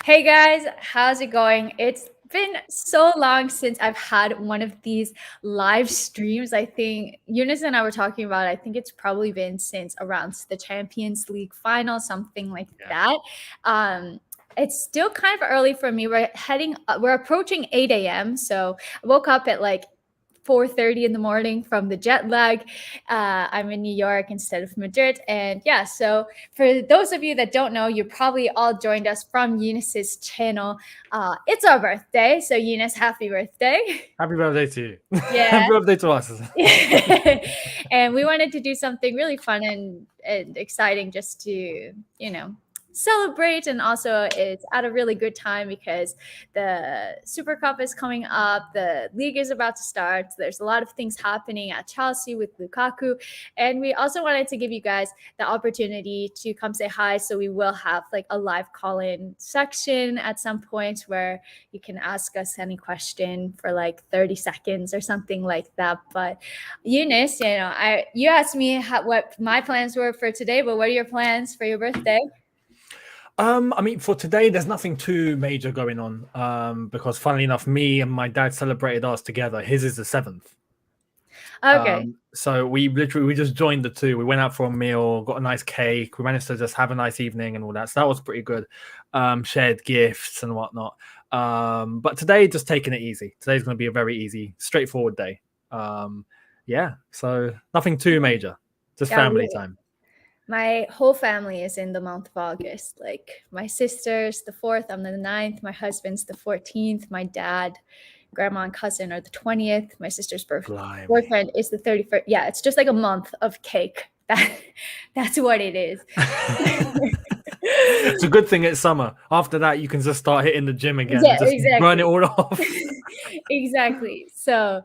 Hey guys, how's it going? It's been so long since I've had one of these live streams. I think Eunice and I were talking about, I think it's probably been since around the Champions League final, something like Yeah. that. Um, it's still kind of early for me. We're approaching 8 a.m. So I woke up at like 4:30 in the morning from the jet lag. I'm in New York instead of Madrid. And yeah, so for those of you that don't know, you probably all joined us from Eunice's channel. It's our birthday. So Eunice, happy birthday. Happy birthday to you. Yeah. Happy birthday to us. And we wanted to do something really fun and exciting just to, celebrate. And also it's at a really good time because the Super Cup is coming up. The league is about to start. There's a lot of things happening at Chelsea with Lukaku. And we also wanted to give you guys the opportunity to come say hi. So we will have like a live call-in section at some point where you can ask us any question for like 30 seconds or something like that. But Eunice, you asked me what my plans were for today, but what are your plans for your birthday? I mean, for today, there's nothing too major going on. Because funnily enough, me and my dad celebrated ours together. His is the 7th. Okay. So we just joined the two. We went out for a meal, got a nice cake. We managed to just have a nice evening and all that. So that was pretty good. Shared gifts and whatnot. But today, just taking it easy. Today's going to be a very easy, straightforward day. Yeah. So nothing too major. Just Yeah, family time. my whole family is in the month of August. Like my sister's the 4th, I'm the 9th, my husband's the 14th, my dad, grandma and cousin are the 20th, my sister's Blimey. boyfriend is the 31st. Yeah, it's just like a month of cake. That's what it is. It's a good thing it's summer. After that, you can just start hitting the gym again Yeah, and just burn exactly. it all off. Exactly. So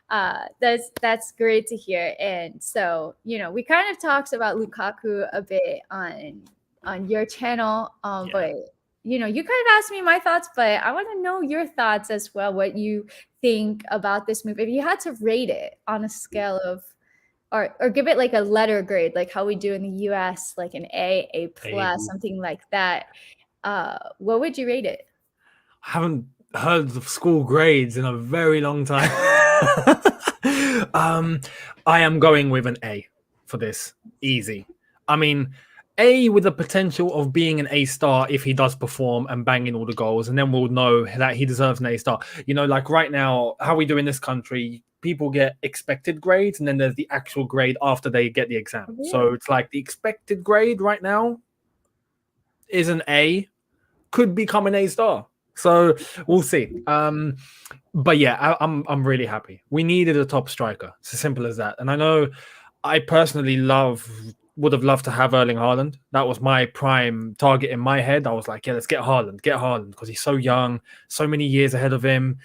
that's great to hear. And so, we kind of talked about Lukaku a bit on your channel. Yeah. But you kind of asked me my thoughts, but I want to know your thoughts as well, what you think about this move. If you had to rate it on a scale of or give it like a letter grade, like how we do in the US, like an A plus, something like that. What would you rate it? I haven't heard of school grades in a very long time. I am going with an A for this. Easy. I mean, A with the potential of being an A star if he does perform and bang in all the goals, and then we'll know that he deserves an A star. Like right now, how we do in this country, people get expected grades, and then there's the actual grade after they get the exam. Yeah. So it's like the expected grade right now is an A, could become an A star. So we'll see. But yeah, I'm really happy. We needed a top striker. It's as simple as that. And I know I personally would have loved to have Erling Haaland. That was my prime target in my head. I was like, yeah, let's get Haaland because he's so young, so many years ahead of him.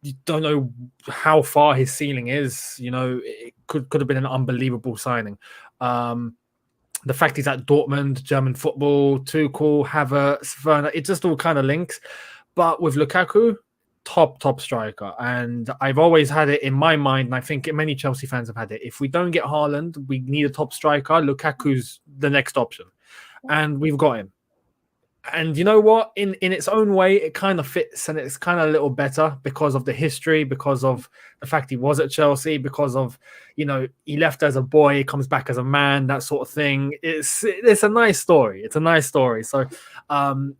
You don't know how far his ceiling is. It could have been an unbelievable signing. The fact he's at Dortmund, German football, Tuchel, Havertz, Werner, it just all kind of links. But with Lukaku, top striker. And I've always had it in my mind, and I think many Chelsea fans have had it. If we don't get Haaland, we need a top striker. Lukaku's the next option. And we've got him. And you know what? In its own way, it kind of fits, and it's kind of a little better because of the history, because of the fact he was at Chelsea, because of he left as a boy, comes back as a man, that sort of thing. It's a nice story. It's a nice story. So,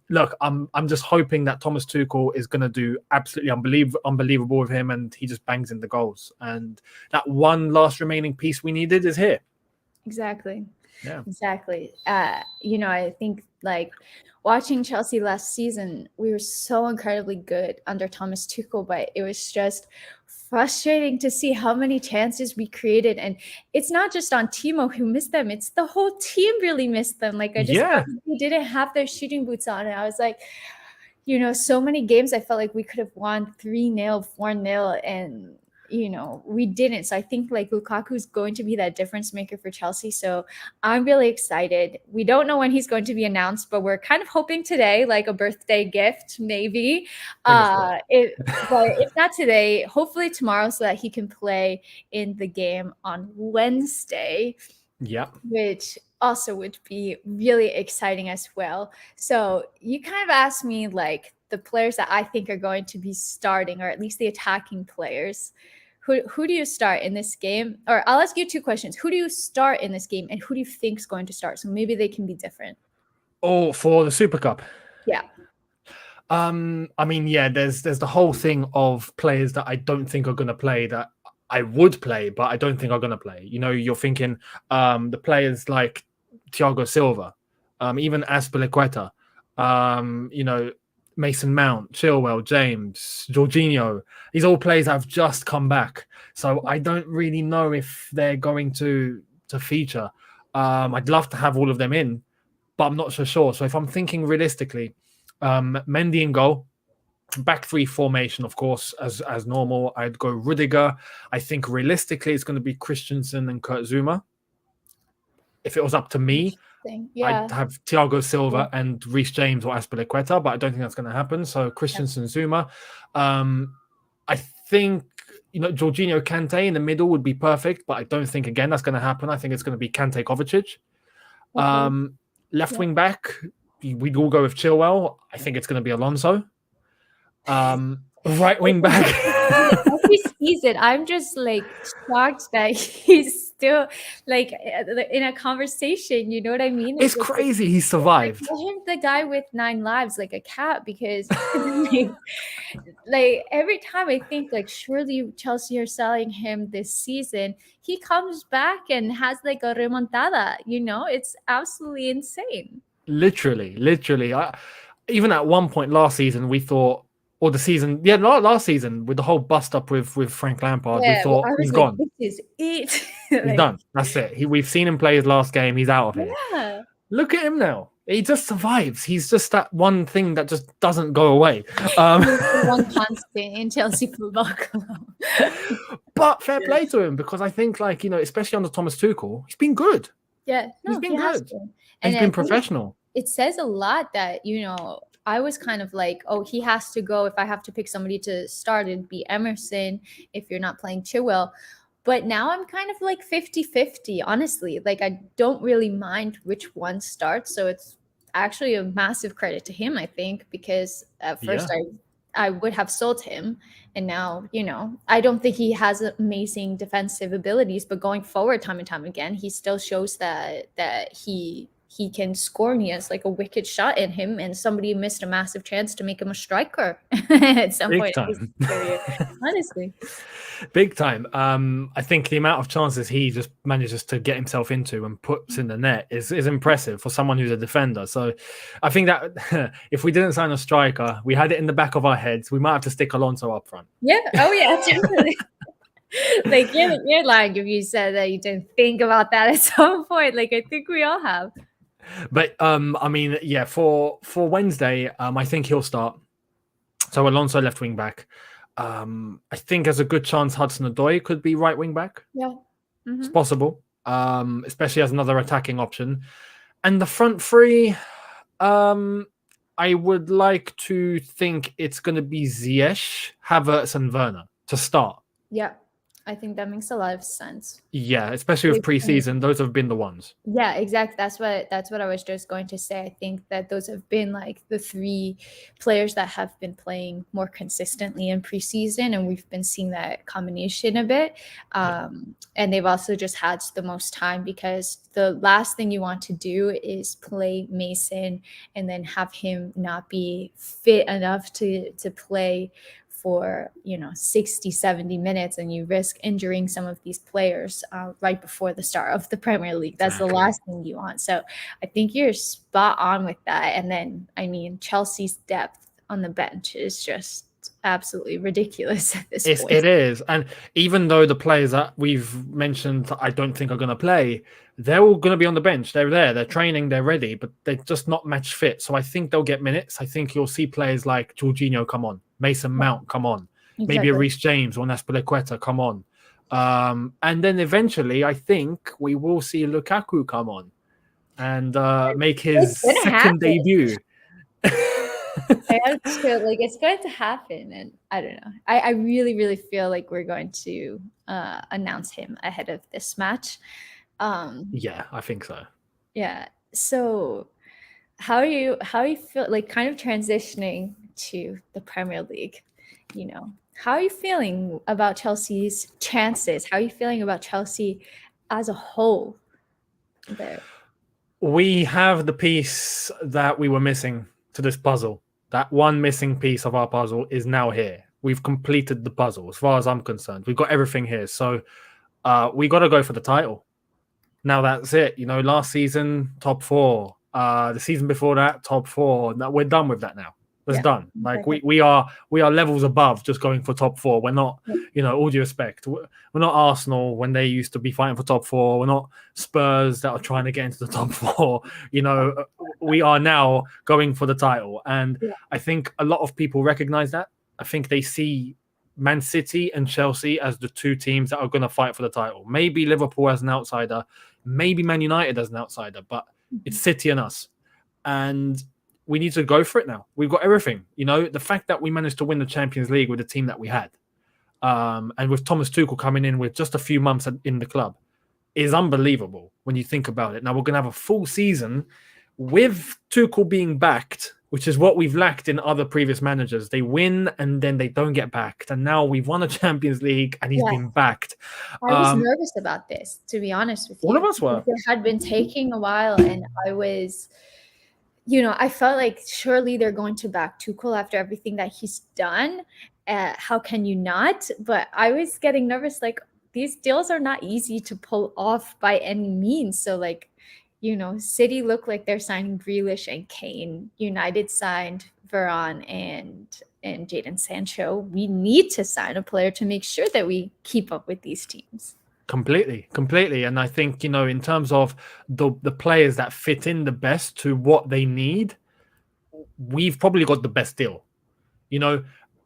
look, I'm just hoping that Thomas Tuchel is going to do absolutely unbelievable with him, and he just bangs in the goals. And that one last remaining piece we needed is here. Exactly. Yeah. Exactly. I think like watching Chelsea last season, we were so incredibly good under Thomas Tuchel, but it was just frustrating to see how many chances we created. And it's not just on Timo who missed them, it's the whole team really missed them. Like I just felt like they didn't have their shooting boots on. And I was like, so many games I felt like we could have won 3-0, 4-0, and we didn't. So I think like Lukaku is going to be that difference maker for Chelsea. So I'm really excited. We don't know when he's going to be announced, but we're kind of hoping today, like a birthday gift, maybe. But if not today, hopefully tomorrow, so that he can play in the game on Wednesday. Yeah. Which also would be really exciting as well. So you kind of asked me like the players that I think are going to be starting, or at least the attacking players. Who do you start in this game? Or I'll ask you two questions. Who do you start in this game, and who do you think is going to start? So maybe they can be different. Oh, for the Super Cup. Yeah. I mean, yeah, there's the whole thing of players that I don't think are gonna play that I would play, but I don't think are gonna play. You know, you're thinking the players like Thiago Silva, even Aspilicueta, you know, Mason Mount, Chilwell, James, Jorginho. These all players that have just come back. So I don't really know if they're going to feature. I'd love to have all of them in, but I'm not so sure. So if I'm thinking realistically, Mendy in goal, back three formation, of course, as normal. I'd go Rudiger. I think realistically it's going to be Christensen and Kurt Zuma. If it was up to me, Yeah. I'd have Thiago Silva and Reece James or Aspilicueta, but I don't think that's going to happen. So Christensen, Zuma. I think, you know, Jorginho Kante in the middle would be perfect, but I don't think, again, that's going to happen. I think it's going to be Kante Kovacic. Okay. Left wing back, we'd all go with Chilwell. I think it's going to be Alonso. Right wing back. Every season, I'm just like shocked that he's still like in a conversation. You know what I mean? It's crazy. He survived. Like, him, the guy with 9 lives, like a cat, because like every time I think like surely Chelsea are selling him this season, he comes back and has like a remontada. You know, it's absolutely insane. Literally. Even at one point last season, we thought, or the season, last season with the whole bust up with Frank Lampard, we thought I he's was like, gone. this is it. He's done. That's it. We've seen him play his last game. He's out of here. Yeah. Look at him now. He just survives. He's just that one thing that just doesn't go away. One constant in Chelsea Football Club. But fair play to him, because I think, like, you know, especially under Thomas Tuchel, he's been good. Yeah, no, he's been good. And he's been professional. It says a lot that, you know, I was kind of like, oh, he has to go. If I have to pick somebody to start, it'd be Emerson if you're not playing Chilwell. But now I'm kind of like 50-50, honestly. Like, I don't really mind which one starts. So it's actually a massive credit to him, I think, because at first I would have sold him. And now, you know, I don't think he has amazing defensive abilities, but going forward time and time again, he still shows that he can score, and he has like a wicked shot in him, and somebody missed a massive chance to make him a striker at some Big point time. in his career, honestly. Big time. I think the amount of chances he just manages to get himself into and puts in the net is impressive for someone who's a defender. So I think that if we didn't sign a striker, we had it in the back of our heads, we might have to stick Alonso up front. Yeah. Oh yeah, definitely. Like you're lying if you said that you didn't think about that at some point. Like, I think we all have. But I mean, yeah, for Wednesday, I think he'll start. So Alonso left wing back. I think there's a good chance Hudson-Odoi could be right wing back. Yeah, it's possible, especially as another attacking option. And the front three, I would like to think it's going to be Ziyech, Havertz, and Werner to start. Yeah, I think that makes a lot of sense. Yeah, especially with preseason, those have been the ones. Yeah, exactly. That's what I was just going to say. I think that those have been like the 3 players that have been playing more consistently in preseason, and we've been seeing that combination a bit. And they've also just had the most time, because the last thing you want to do is play Mason and then have him not be fit enough to play for 60-70 minutes, and you risk injuring some of these players right before the start of the Premier League. That's the last thing you want. So I think you're spot on with that. And then, I mean, Chelsea's depth on the bench is just absolutely ridiculous at this point. It is. And even though the players that we've mentioned I don't think are going to play, they're all going to be on the bench. They're there, they're training, they're ready, but they're just not match fit. So I think they'll get minutes. I think you'll see players like Jorginho come on, Mason Mount come on, maybe a Reece James or Aspilicueta come on. And then eventually I think we will see Lukaku come on and make his second debut. It's going to happen, and I don't know. I really, really feel like we're going to announce him ahead of this match. Yeah, I think so. Yeah. So how you feel like kind of transitioning to the Premier League, how are you feeling about Chelsea's chances? How are you feeling about Chelsea as a whole there? We have the piece that we were missing to this puzzle. That one missing piece of our puzzle is now here. We've completed the puzzle as far as I'm concerned. We've got everything here. So we got to go for the title. Now that's it. Last season, top four. The season before that, top four. Now we're done with that now. It's Yeah. done. Like Exactly. we are levels above just going for top four. We're not, Yeah. all due respect, we're not Arsenal when they used to be fighting for top four. We're not Spurs that are trying to get into the top four. We are now going for the title, and Yeah. I think a lot of people recognize that. I think they see Man City and Chelsea as the two teams that are going to fight for the title. Maybe Liverpool as an outsider, maybe Man United as an outsider, but it's City and us. And we need to go for it now. We've got everything. The fact that we managed to win the Champions League with the team that we had, and with Thomas Tuchel coming in with just a few months in the club, is unbelievable when you think about it. Now we're going to have a full season with Tuchel being backed, which is what we've lacked in other previous managers. They win and then they don't get backed. And now we've won a Champions League and he's Yeah. been backed. I was nervous about this, to be honest with All you. of us were. It had been taking a while, and I was, I felt like surely they're going to back Tuchel after everything that he's done. How can you not? But I was getting nervous. Like, these deals are not easy to pull off by any means. So, like, City look like they're signing Grealish and Kane. United signed Varane and Jadon Sancho. We need to sign a player to make sure that we keep up with these teams. Completely. And I think, in terms of the players that fit in the best to what they need, we've probably got the best deal.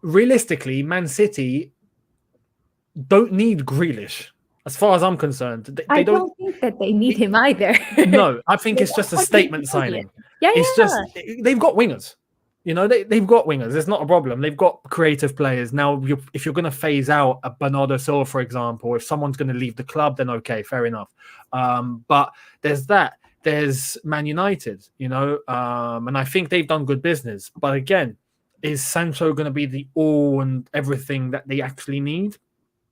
Realistically, Man City don't need Grealish, as far as I'm concerned. They don't think that they need him either. No, I think it's just a statement signing. Yeah, it's just they've got wingers. They've got wingers. It's not a problem. They've got creative players. Now, if you're going to phase out a Bernardo Silva, for example, if someone's going to leave the club, then okay, fair enough. But there's that. There's Man United, and I think they've done good business. But again, is Sancho going to be the all and everything that they actually need?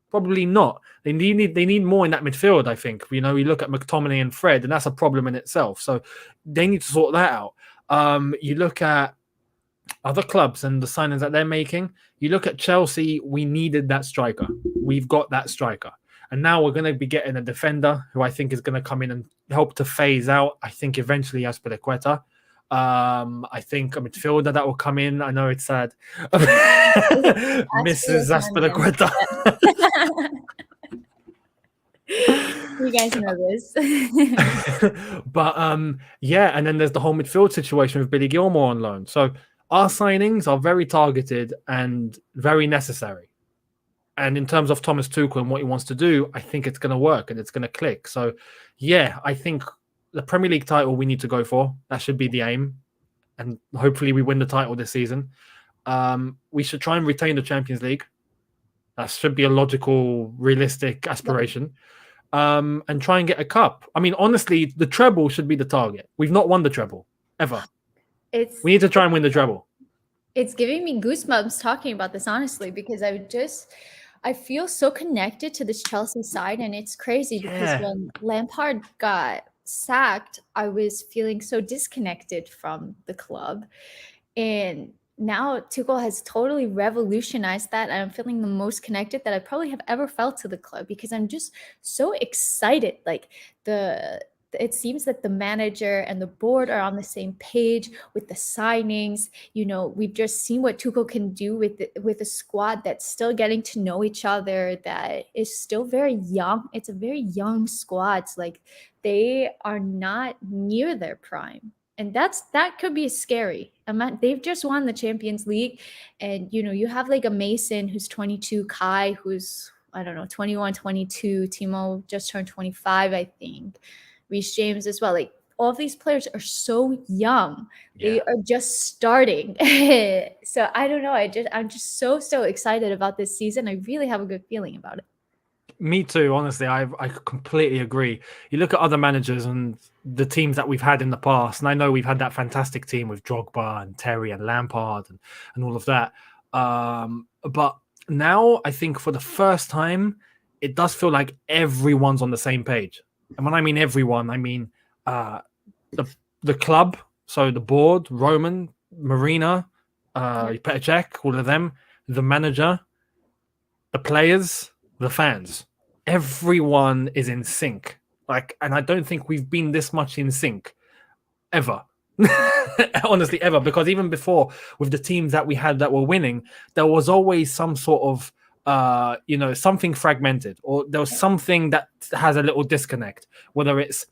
Probably not. They need more in that midfield, I think. You look at McTominay and Fred, and that's a problem in itself. So they need to sort that out. You look at other clubs and the signings that they're making. You look at Chelsea, we needed that striker. We've got that striker. And now we're going to be getting a defender who I think is going to come in and help to phase out, I think, eventually Azpilicueta. I think a midfielder that will come in. I know it's sad. Mrs. Azpilicueta. You guys know this. But yeah, and then there's the whole midfield situation with Billy Gilmore on loan. So our signings are very targeted and very necessary. And in terms of Thomas Tuchel and what he wants to do, I think it's going to work and it's going to click. So yeah, I think the Premier League title we need to go for. That should be the aim. And hopefully we win the title this season. We should try and retain the Champions League. That should be a logical, realistic aspiration. And try and get a cup. I mean, honestly, the treble should be the target. We've not won the treble, ever. We need to try and win the treble. It's giving me goosebumps talking about this, honestly, because I feel so connected to this Chelsea side, and it's crazy because when Lampard got sacked, I was feeling so disconnected from the club. And now Tuchel has totally revolutionized that. And I'm feeling the most connected that I probably have ever felt to the club because I'm just so excited. Like it seems that the manager and the board are on the same page with the signings. We've just seen what Tuchel can do with a squad that's still getting to know each other, that is still very young. It's a very young squad. It's like they are not near their prime. And that could be scary. They've just won the Champions League. And, you have like a Mason who's 22, Kai who's, I don't know, 21, 22, Timo just turned 25, I think. Reece James as well. Like, all of these players are so young. Yeah. They are just starting. So I don't know. I'm just so excited about this season. I really have a good feeling about it. Me too. Honestly, I completely agree. You look at other managers and the teams that we've had in the past, and I know we've had that fantastic team with Drogba and Terry and Lampard and all of that. But now I think for the first time, it does feel like everyone's on the same page. And when I mean everyone, I mean uh, the the club, so the board, Roman, Marina, Yeah. Petr Cech, all of them, the manager, the players, the fans, everyone is in sync. Like, and I don't think we've been this much in sync ever. Honestly, ever. Because even before, with the teams that we had that were winning, there was always some sort of something fragmented, or there was something that has a little disconnect, whether it's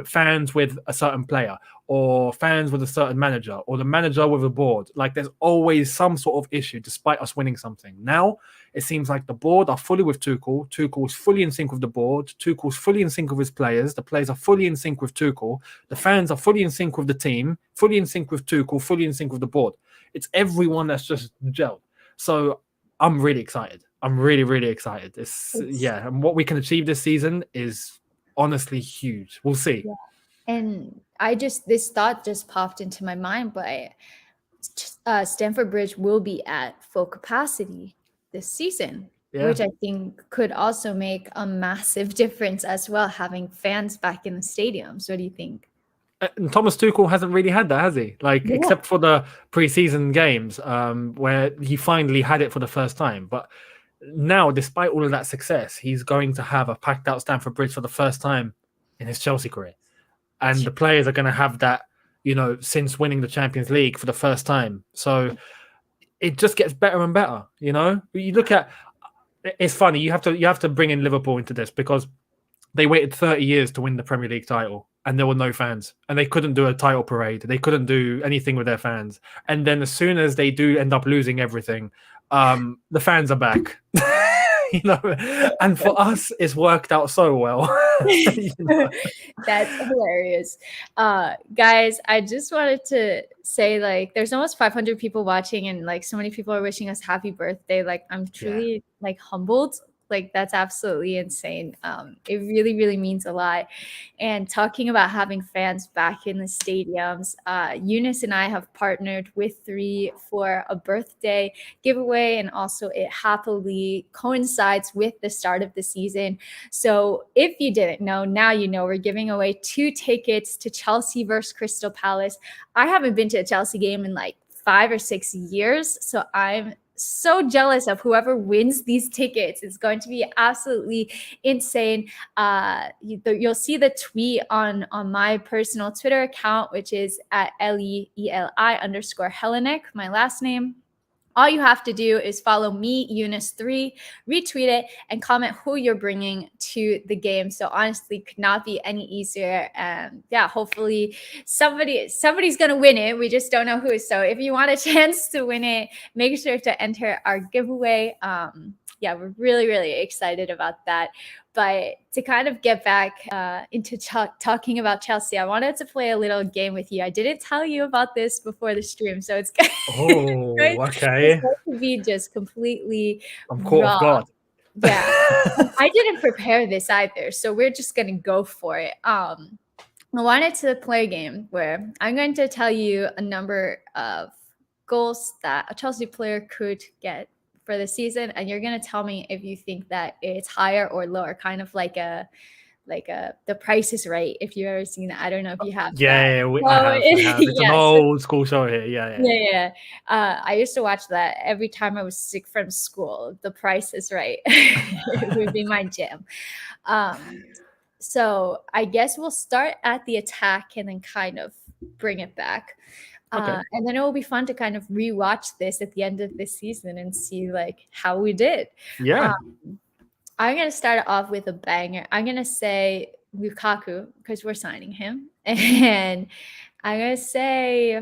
fans with a certain player, or fans with a certain manager, or the manager with a board. Like, there's always some sort of issue despite us winning something. Now it seems like the board are fully with Tuchel. Tuchel's fully in sync with the board. Tuchel's fully in sync with his players. The players are fully in sync with Tuchel. The fans are fully in sync with the team, fully in sync with Tuchel, fully in sync with the board. It's everyone that's just gelled. So I'm really excited. I'm really, really excited. And what we can achieve this season is honestly huge. We'll see. Yeah. And this thought just popped into my mind, but Stamford Bridge will be at full capacity this season, Yeah. which I think could also make a massive difference as well, having fans back in the stadiums. What do you think? And Thomas Tuchel hasn't really had that, has he? Like, Yeah. except for the preseason games, where he finally had it for the first time. But now, despite all of that success, he's going to have a packed out Stamford Bridge for the first time in his Chelsea career. And the players are going to have that, since winning the Champions League for the first time. So it just gets better and better. You look at, it's funny. You have to bring in Liverpool into this, because they waited 30 years to win the Premier League title, and there were no fans, and they couldn't do a title parade. They couldn't do anything with their fans. And then as soon as they do end up losing everything, the fans are back. And for us, it's worked out so well. That's hilarious. Guys, I just wanted to say, like, there's almost 500 people watching, and like so many people are wishing us happy birthday. Like, I'm truly like humbled. Like, that's absolutely insane. It really, really means a lot. And talking about having fans back in the stadiums, Younes and I have partnered with 3 for a birthday giveaway, and also it happily coincides with the start of the season. So if you didn't know, now you know. We're giving away 2 tickets to Chelsea versus Crystal Palace. I haven't been to a Chelsea game in like 5 or 6 years, so I'm so jealous of whoever wins these tickets. It's going to be absolutely insane. You'll see the tweet on my personal Twitter account, which is at LEELI_Hellenic, my last name. All you have to do is follow me, Younes3, retweet it, and comment who you're bringing to the game. So honestly, could not be any easier. And yeah, hopefully somebody's gonna win it. We just don't know who. So if you want a chance to win it, make sure to enter our giveaway. Yeah, we're really, really excited about that. But to kind of get back into talking about Chelsea, I wanted to play a little game with you. I didn't tell you about this before the stream, so it's going Okay. to be just completely I'm caught off raw. guard. Yeah, I didn't prepare this either, so we're just going to go for it. I wanted to play a game where I'm going to tell you a number of goals that a Chelsea player could get for the season, and you're going to tell me if you think that it's higher or lower, kind of like The Price is Right, if you've ever seen that. I don't know if you have that. I have. It's an old school show here. Yeah. I used to watch that every time I was sick from school. The Price is Right. It would be my jam. So I guess we'll start at the attack and then kind of bring it back. Okay. And then it will be fun to kind of rewatch this at the end of this season and see like how we did. Yeah. I'm going to start off with a banger. I'm going to say Lukaku, because we're signing him. And I'm going to say,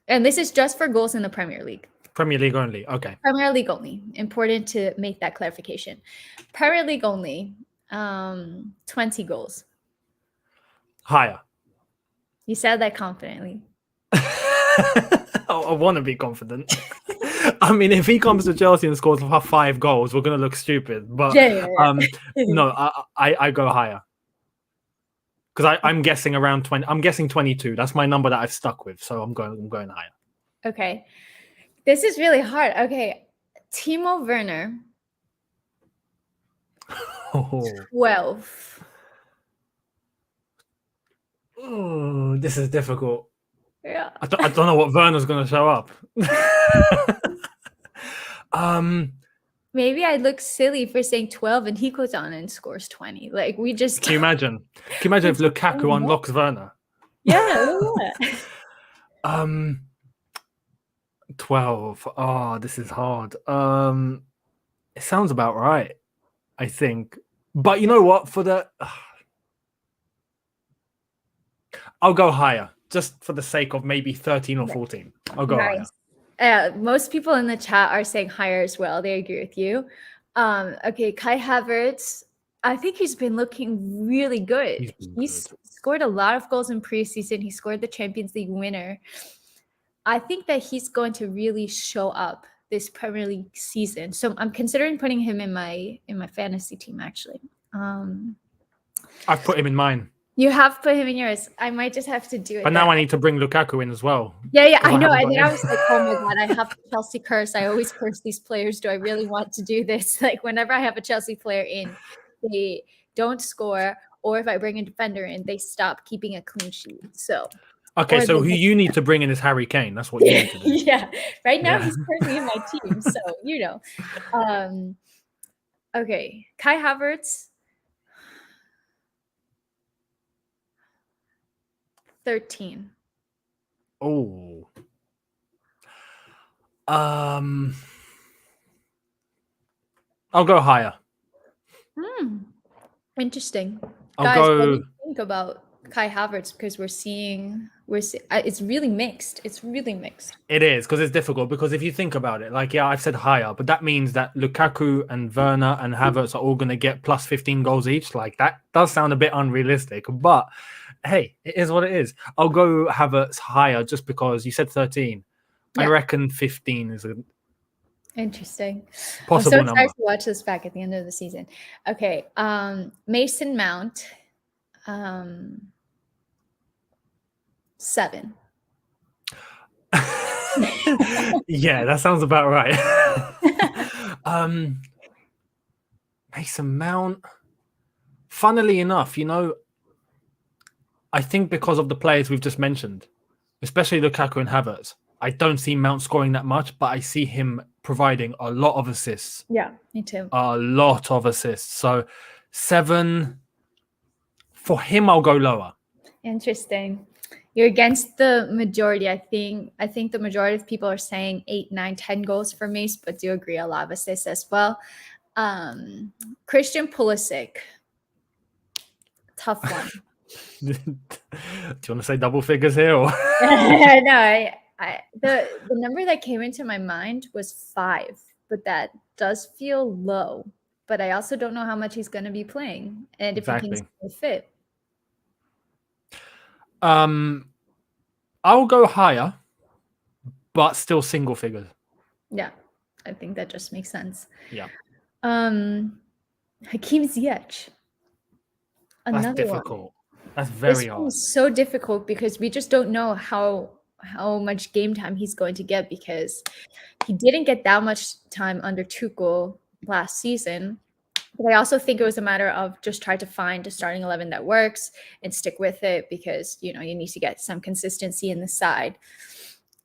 and this is just for goals in the Premier League. Premier League only. Okay. Premier League only. Important to make that clarification. Premier League only. 20 goals. Higher. You said that confidently. I want to be confident. I mean, if he comes to Chelsea and scores 5 goals, we're gonna look stupid. But no, I go higher because I'm guessing around 20. I'm guessing 22. That's my number that I've stuck with. So I'm going higher. Okay. This is really hard. Okay. Timo Werner. Oh. 12. Oh, this is difficult. Yeah. I don't know what Werner's going to show up. Maybe I look silly for saying 12 and he goes on and scores 20. Like, we just... Can you imagine? Can you imagine if Lukaku unlocks Werner? Yeah. 12. Oh, this is hard. It sounds about right, I think. But you know what? I'll go higher, just for the sake of maybe 13 or 14. I'll go higher. Most people in the chat are saying higher as well. They agree with you. Okay, Kai Havertz. I think he's been looking really good. He's scored a lot of goals in preseason. He scored the Champions League winner. I think that he's going to really show up this Premier League season. So I'm considering putting him in my fantasy team, actually. I've put him in mine. You have put him in yours. I might just have to do it. But now I need to bring Lukaku in as well. Yeah, I know. And then I was like, oh my God, I have the Chelsea curse. I always curse these players. Do I really want to do this? Like, whenever I have a Chelsea player in, they don't score. Or if I bring a defender in, they stop keeping a clean sheet. So... Okay, so who you need to bring in is Harry Kane. That's what you need to do. Yeah, right now he's currently in my team, so you know. Okay, Kai Havertz, 13. Oh. I'll go higher. Interesting. Guys, what do you think about Kai Havertz? Because we're seeing it's really mixed. It's really mixed. It is, because it's difficult. Because if you think about it, like, yeah, I've said higher, but that means that Lukaku and Werner and Havertz are all going to get plus 15 goals each. Like, that does sound a bit unrealistic, but hey, it is what it is. I'll go Havertz higher just because you said 13. Yeah. I reckon 15 is a interesting possible I'm so excited number. to watch this back at the end of the season. Okay, Mason Mount, 7. Yeah, that sounds about right. Mason Mount, funnily enough, you know, I think because of the players we've just mentioned, especially Lukaku and Havertz, I don't see Mount scoring that much, but I see him providing a lot of assists. Yeah, me too. A lot of assists. So 7, for him, I'll go lower. Interesting. You're against the majority. I think the majority of people are saying 8, 9, 10 goals for Mace, but do agree a lot of assists as well. Christian Pulisic, tough one. Do you want to say double figures here? Or? No, the number that came into my mind was 5, but that does feel low. But I also don't know how much he's going to be playing and if he can stay fit. I'll go higher, but still single figures. Yeah, I think that just makes sense. Yeah. Hakim Ziyech. That's difficult. That's very hard. It's so difficult because we just don't know how much game time he's going to get, because he didn't get that much time under Tuchel last season. But I also think it was a matter of just trying to find a starting 11 that works and stick with it, because, you know, you need to get some consistency in the side.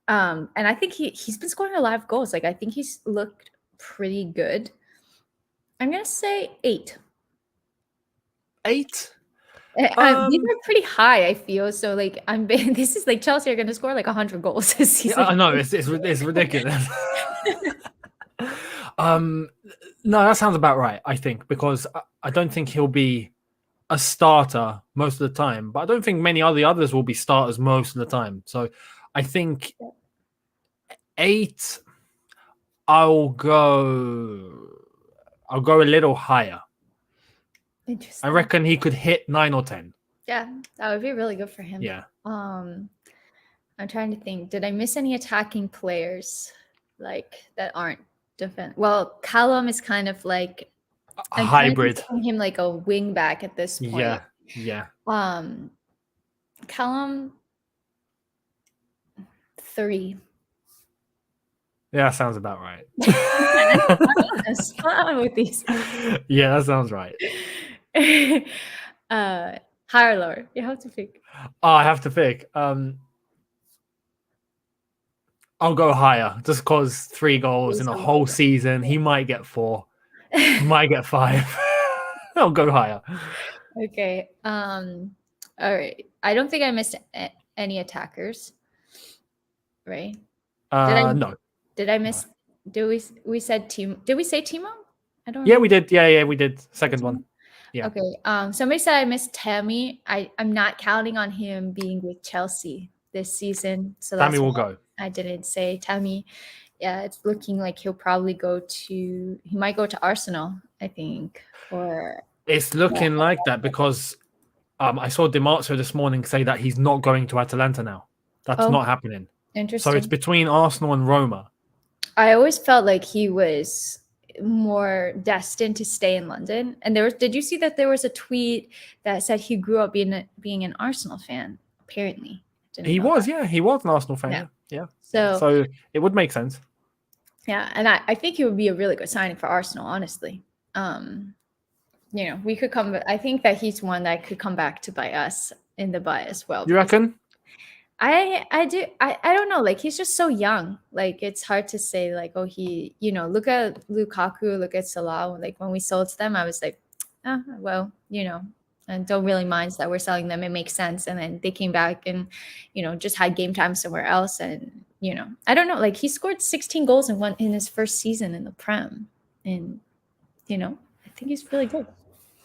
And I think he's been scoring a lot of goals. Like, I think he's looked pretty good. I'm going to say 8. 8? These are pretty high, I feel. So, like, this is like Chelsea are going to score like 100 goals this season. Yeah, I know, it's ridiculous. No, that sounds about right, I think, because I don't think he'll be a starter most of the time, but I don't think many of the others will be starters most of the time. So I think 8, I'll go a little higher. Interesting. I reckon he could hit 9 or 10. Yeah, that would be really good for him. Yeah. I'm trying to think. Did I miss any attacking players? like that aren't defense. Well, Callum is kind of like A I'm kind of hybrid. considering him like a wing back at this point. Yeah. Callum 3. Yeah, that sounds about right. It's fun with these. Yeah, that sounds right. Higher or lower? You have to pick. Oh, I have to pick. I'll go higher just because 3 goals in a whole season. He might get 4, might get 5. I'll go higher. Okay. All right. I don't think I missed any attackers. Right? No. Did I miss? Did we said Timo? Did we say Timo? I don't. Yeah, we did. Yeah, we did. Second one. Yeah. Okay. Somebody said I missed Tammy. I'm not counting on him being with Chelsea this season, so Tammy will go. I didn't say Tammy. Yeah, it's looking like he'll probably go to. He might go to Arsenal, I think. Or it's looking like that because I saw DiMarzio this morning say that he's not going to Atalanta now. That's not happening. Interesting. So it's between Arsenal and Roma. I always felt like he was more destined to stay in London. And did you see that there was a tweet that said he grew up being an Arsenal fan? Apparently, he was an Arsenal fan. Yeah. So it would make sense. Yeah, and I think he would be a really good signing for Arsenal, honestly. We could come. I think that he's one that could come back to bite us in the butt as well. You reckon? I do. I don't know. Like, he's just so young. Like, it's hard to say, like, oh, look at Lukaku, look at Salah. Like, when we sold them, I was like, well, and don't really mind that we're selling them. It makes sense. And then they came back and, just had game time somewhere else. And, I don't know. Like, he scored 16 goals in his first season in the Prem. And, I think he's really good.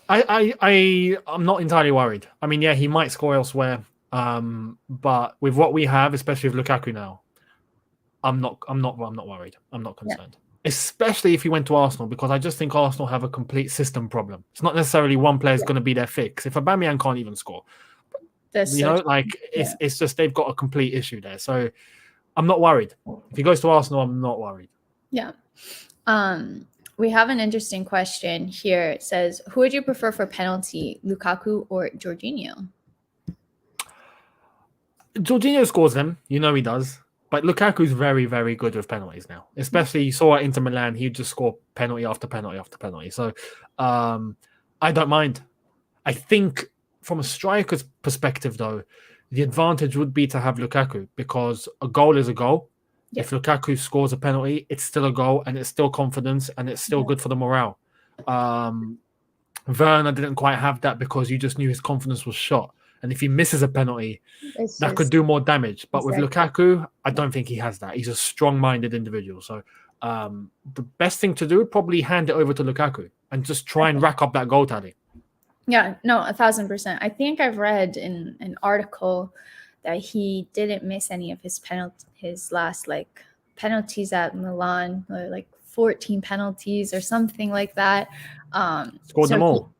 I'm not entirely worried. I mean, yeah, he might score elsewhere. But with what we have, especially with Lukaku now, I'm not worried. I'm not concerned. Yeah. Especially if he went to Arsenal, because I just think Arsenal have a complete system problem. It's not necessarily one player is going to be their fix. If Aubameyang can't even score, it's just they've got a complete issue there. So I'm not worried. If he goes to Arsenal, I'm not worried. Yeah. We have an interesting question here. It says, who would you prefer for penalty, Lukaku or Jorginho? Jorginho scores them. He does. But Lukaku's very, very good with penalties now. Especially, you saw at Inter Milan, he'd just score penalty after penalty after penalty. So, I don't mind. I think from a striker's perspective, though, the advantage would be to have Lukaku because a goal is a goal. Yep. If Lukaku scores a penalty, it's still a goal and it's still confidence and it's still good for the morale. Werner didn't quite have that because you just knew his confidence was shot. And if he misses a penalty, that could do more damage. But with Lukaku, I don't think he has that. He's a strong-minded individual. So the best thing to do would probably hand it over to Lukaku and just try and rack up that goal tally. Yeah, no, 1,000%. I think I've read in an article that he didn't miss any of his last penalties at Milan, like 14 penalties or something like that. Scored them all.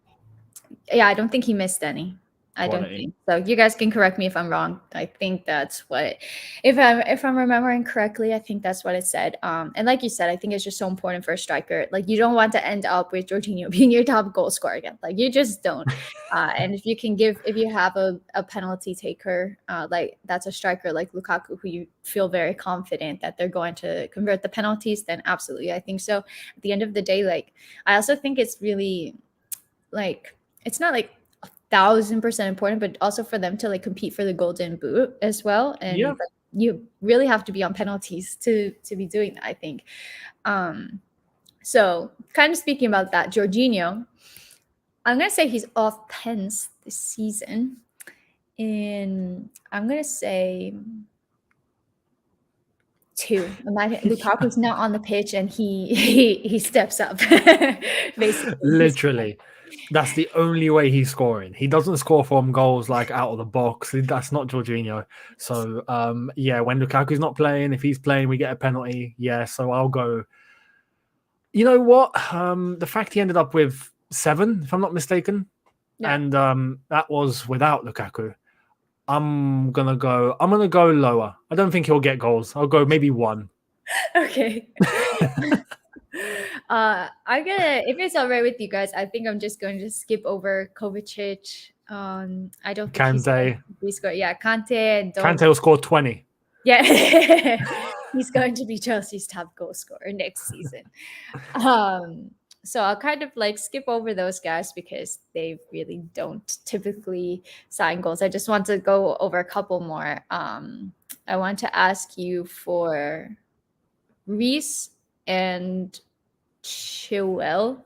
I don't think he missed any. I don't think so. You guys can correct me if I'm wrong. I think that's what, if I'm remembering correctly, I think that's what it said. And like you said, I think it's just so important for a striker. Like, you don't want to end up with Jorginho being your top goal scorer again. Like, you just don't. And if you have a penalty taker, like that's a striker like Lukaku, who you feel very confident that they're going to convert the penalties, then absolutely, I think so. At the end of the day, like, I also think it's really like, it's not like 1,000% important, but also for them to compete for the golden boot as well. And you really have to be on penalties to be doing that, I think. So kind of speaking about that, Jorginho, I'm going to say he's off pens this season. And I'm going to say 2. Lukaku's not on the pitch and he steps up, basically. Literally. That's the only way he's scoring. He doesn't score from goals like out of the box. That's not Jorginho. So, when Lukaku's not playing, if he's playing, we get a penalty. Yeah, so I'll go. You know what? The fact he ended up with 7, if I'm not mistaken, and that was without Lukaku. I'm gonna go lower. I don't think he'll get goals. I'll go maybe 1. Okay. I'm gonna, if it's all right with you guys, I think I'm just going to skip over Kovacic. I don't think he's going Kante. to be score. Yeah, Kante and don't. Kante will score 20. Yeah, he's going to be Chelsea's top goal scorer next season. Um, so I'll kind of like skip over those guys because they really don't typically sign goals. I just want to go over a couple more. I want to ask you for Reese and Chilwell.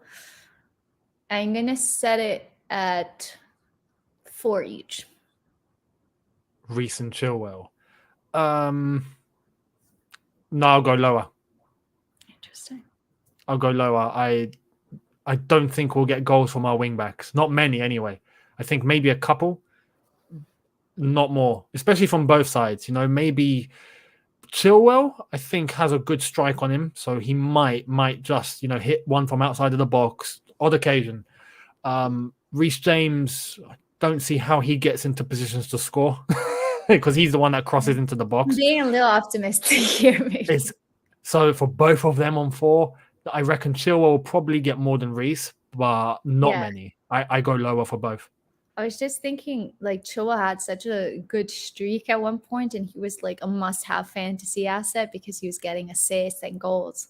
I'm gonna set it at 4 each. Reece and Chilwell. No, I'll go lower. Interesting. I'll go lower. I don't think we'll get goals from our wing backs. Not many, anyway. I think maybe a couple, not more. Especially from both sides. You know, maybe Chilwell, I think, has a good strike on him, so he might just hit one from outside of the box, odd occasion. Reece James, I don't see how he gets into positions to score because he's the one that crosses into the box. Being a little optimistic here, maybe. So for both of them on 4, I reckon Chilwell will probably get more than Reece, but not many. I go lower for both. I was just thinking, like, Chilwell had such a good streak at one point, and he was like a must-have fantasy asset because he was getting assists and goals.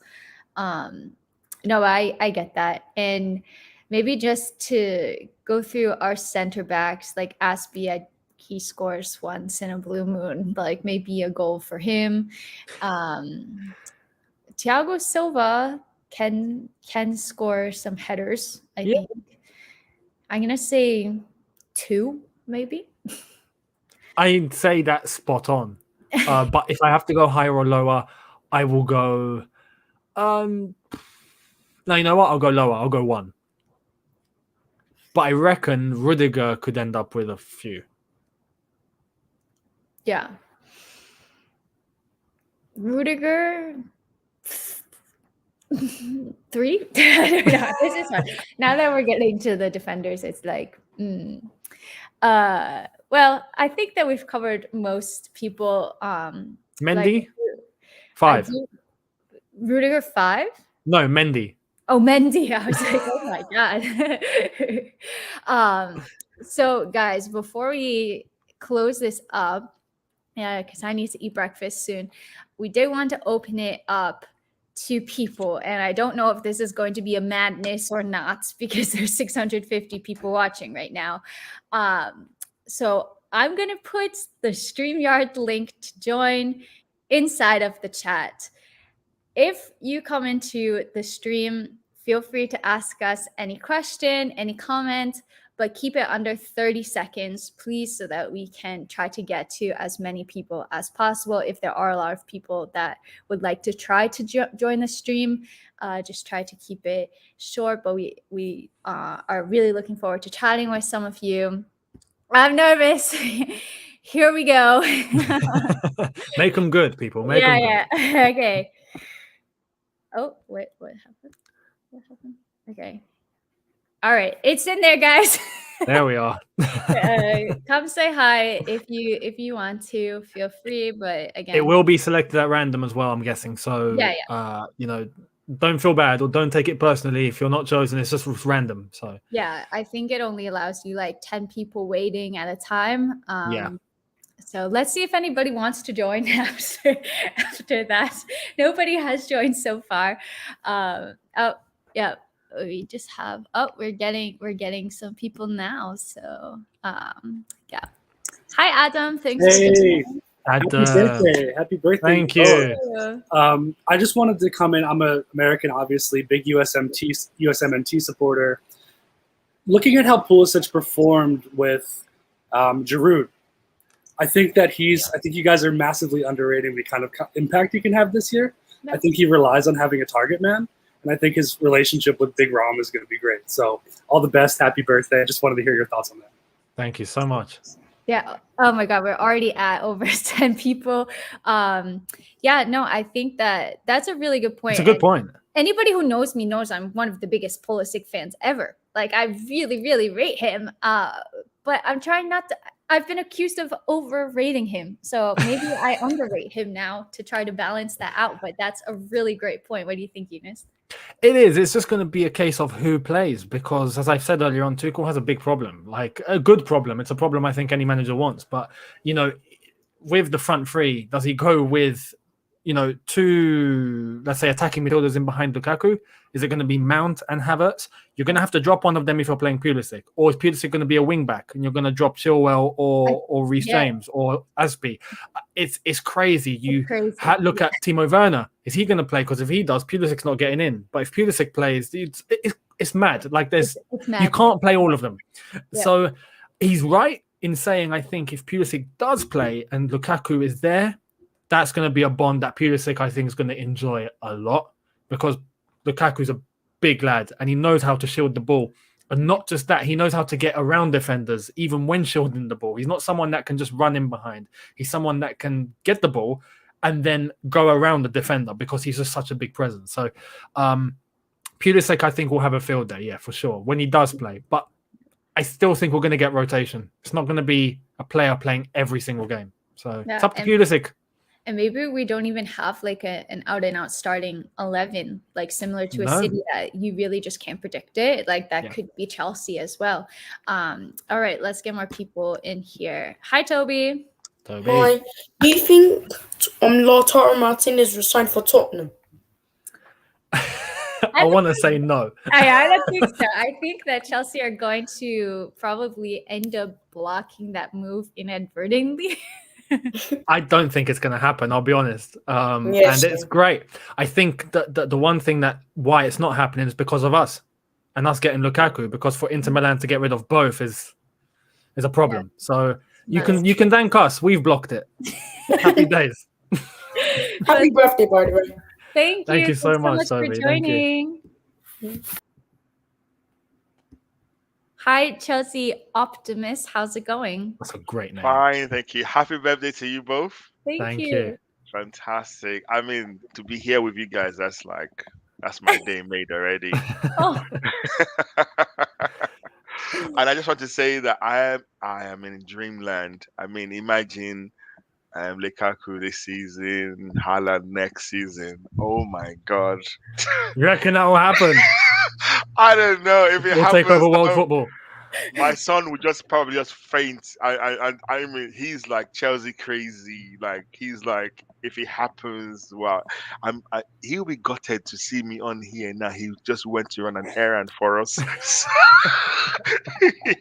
No, I get that. And maybe just to go through our center backs, like Aspie, he scores once in a blue moon, like maybe a goal for him. Thiago Silva can score some headers, I think. I'm gonna say 2, maybe. I'd say that's spot on. But if I have to go higher or lower, I will go. No, you know what? I'll go lower. I'll go 1. But I reckon Rudiger could end up with a few. Yeah. Rudiger 3? I don't know. This is fun. Now that we're getting to the defenders, it's like, well, I think that we've covered most people. Mendy, like, 5. Rudiger 5? No, Mendy. Oh, Mendy. I was like, oh my God. So guys, before we close this up, because I need to eat breakfast soon, we did want to open it up to people, and I don't know if this is going to be a madness or not because there's 650 people watching right now. So I'm gonna put the StreamYard link to join inside of the chat. If you come into the stream, feel free to ask us any question, any comment, but keep it under 30 seconds, please, so that we can try to get to as many people as possible. If there are a lot of people that would like to try to join the stream, just try to keep it short, but we are really looking forward to chatting with some of you. I'm nervous. Here we go. Make them good, people. Make them good. Yeah. Okay. Oh, wait, what happened? What happened? Okay. All right. It's in there, guys. There we are. Come say hi if you want to. Feel free, but again, it will be selected at random as well, I'm guessing. So yeah. Don't feel bad or don't take it personally if you're not chosen. It's just random. So yeah, I think it only allows you like 10 people waiting at a time. So let's see if anybody wants to join after that. Nobody has joined so far. Oh yeah, we just have. Oh, we're getting some people now. So yeah. Hi Adam, thanks. Hey, Happy birthday! Happy birthday! Thank you. I just wanted to come in. I'm an American, obviously, big USMNT supporter. Looking at how Pulisic performed with Giroud, I think that I think you guys are massively underrating the kind of impact he can have this year. No. I think he relies on having a target man, and I think his relationship with Big Rom is going to be great. So all the best. Happy birthday. I just wanted to hear your thoughts on that. Thank you so much. Yeah. Oh my God, we're already at over 10 people. Yeah, no, I think that's a really good point. It's a good point. Anybody who knows me knows I'm one of the biggest Pulisic fans ever. Like, I really, really rate him. But I'm trying not to. I've been accused of overrating him. So maybe I underrate him now to try to balance that out. But that's a really great point. What do you think, Eunice? It is. It's just going to be a case of who plays because, as I've said earlier on, Tuchel has a big problem, like a good problem. It's a problem I think any manager wants. But, with the front three, does he go with, two, let's say, attacking midfielders in behind Lukaku? Is it going to be Mount and Havertz? You're going to have to drop one of them if you're playing Pulisic. Or is Pulisic going to be a wing back and you're going to drop Chilwell or Reece James or Aspie? It's crazy. You Crazy. look at Timo Werner. Is he going to play? Because if he does, Pulisic's not getting in. But if Pulisic plays, it's mad. Like It's mad. you can't play all of them. Yeah. So he's right in saying, I think if Pulisic does play and Lukaku is there, that's going to be a bond that Pulisic, I think, is going to enjoy a lot because Lukaku's a big lad and he knows how to shield the ball. And not just that, he knows how to get around defenders, even when shielding the ball. He's not someone that can just run in behind. He's someone that can get the ball and then go around the defender because he's just such a big presence. So Pulisic, I think, will have a field day, yeah, for sure, when he does play. But I still think we're going to get rotation. It's not going to be a player playing every single game. So it's up to Pulisic. And maybe we don't even have like an out-and-out starting 11, like similar to a City that you really just can't predict it. Like that could be Chelsea as well. All right, let's get more people in here. Hi, Toby. Hi. Do you think Lautaro Martinez resigned for Tottenham? I want to say no. I don't think so. I think that Chelsea are going to probably end up blocking that move inadvertently. I don't think it's going to happen. I'll be honest. And it's great. I think that the one thing that why it's not happening is because of us and us getting Lukaku. Because for Inter Milan to get rid of both is a problem. Yeah. So you can thank us. We've blocked it. Happy days. Happy birthday, by the way. Thank you so much for joining. Hi, Chelsea Optimist. How's it going? That's a great name. Fine, thank you. Happy birthday to you both. Thank you. Fantastic. I mean, to be here with you guys, that's my day made already. Oh. And I just want to say that I am in dreamland. I mean, imagine Lukaku this season, Haaland next season. Oh my God! You reckon that will happen? I don't know if it happens. Take over world football. My son would probably just faint. I mean, he's like Chelsea crazy. Like he's like, if it happens, well, he'll be gutted to see me on here now. He just went to run an errand for us.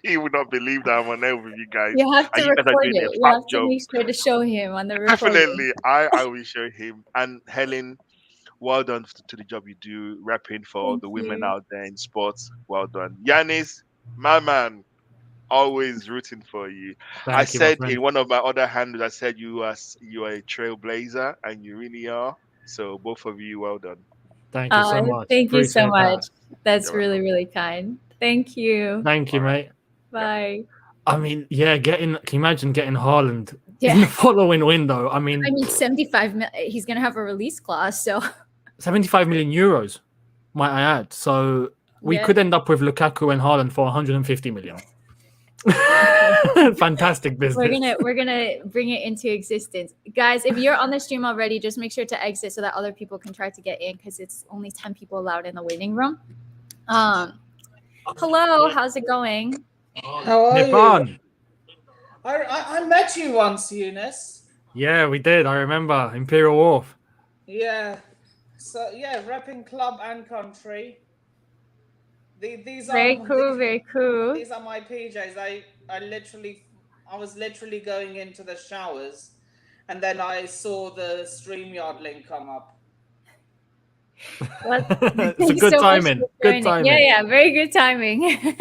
He would not believe that I'm on air with you guys. You have to record it. You have to make sure to show him on the recording. Definitely, I will show him. And Helen, well done to the job you do, repping for the women out there in sports. Well done. Younes, my man, always rooting for you. I said in one of my other handles, I said you are a trailblazer, and you really are. So both of you, well done. Thank you so much. Thank you so much. That's really, really kind. Thank you. Thank you, mate. Bye. I mean, yeah, can you imagine getting Haaland in the following window? I mean, 75 million. He's going to have a release clause, so 75 million euros, might I add. So we could end up with Lukaku and Haaland for 150 million. Fantastic business. We're gonna bring it into existence, guys. If you're on the stream already, just make sure to exit so that other people can try to get in, because it's only 10 people allowed in the waiting room. Hello, how's it going? How are you? I met you once, Younes. Yeah, we did. I remember Imperial Wharf. Yeah. So yeah, repping club and country. These are very cool. These are my PJs. I was literally going into the showers, and then I saw the StreamYard link come up. Well, it's a good timing. Good timing. Yeah, very good timing.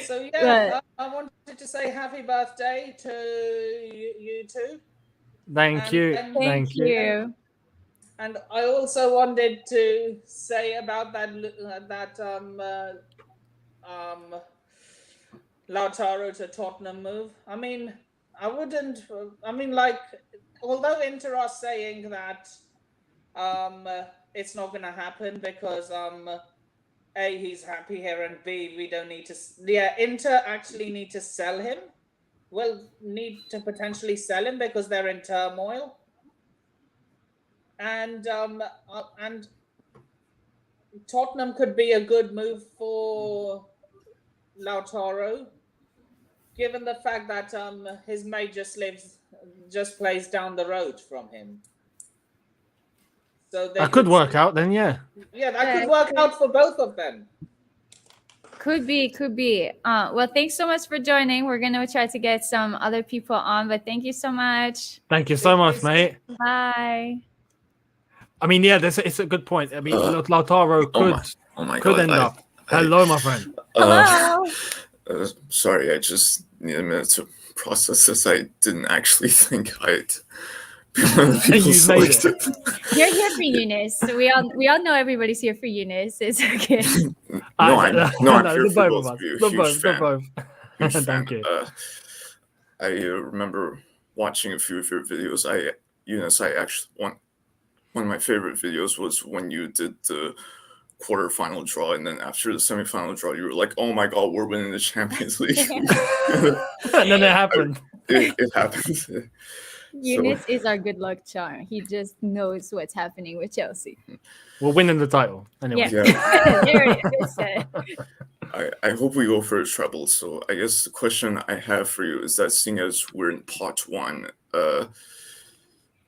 So yeah, I wanted to say happy birthday to you two. Thank you. Thank you. And I also wanted to say about that Lautaro to Tottenham move. I mean, although Inter are saying that it's not going to happen because A, he's happy here, and B, we don't need to. Yeah, Inter actually need to sell him. Well, need to potentially sell him because they're in turmoil. And Tottenham could be a good move for Lautaro, given the fact that his mate just plays down the road from him. So That could work out then, yeah. Yeah, that could work out for both of them. Could be. Well, thanks so much for joining. We're gonna try to get some other people on, but thank you so much. Thank you so much, mate. Bye. I mean, yeah, it's a good point. I mean, Lautaro could end up. Hello, my friend. Hello. Sorry, I just need a minute to process this. I didn't actually think I'd be one of the people selected. You're here for Younes. So we all know everybody's here for Younes. It's okay. I'm here for both of you. Huge fan. Thank you. I remember watching a few of your videos. Younes, I actually one of my favorite videos was when you did the quarterfinal draw, and then after the semifinal draw, you were like, "Oh my God, we're winning the Champions League!" And then it happened. It happened. Younes is our good luck charm. He just knows what's happening with Chelsea. We're winning the title anyway. Yeah. There it is. I hope we go for a treble. So I guess the question I have for you is that, seeing as we're in pot one,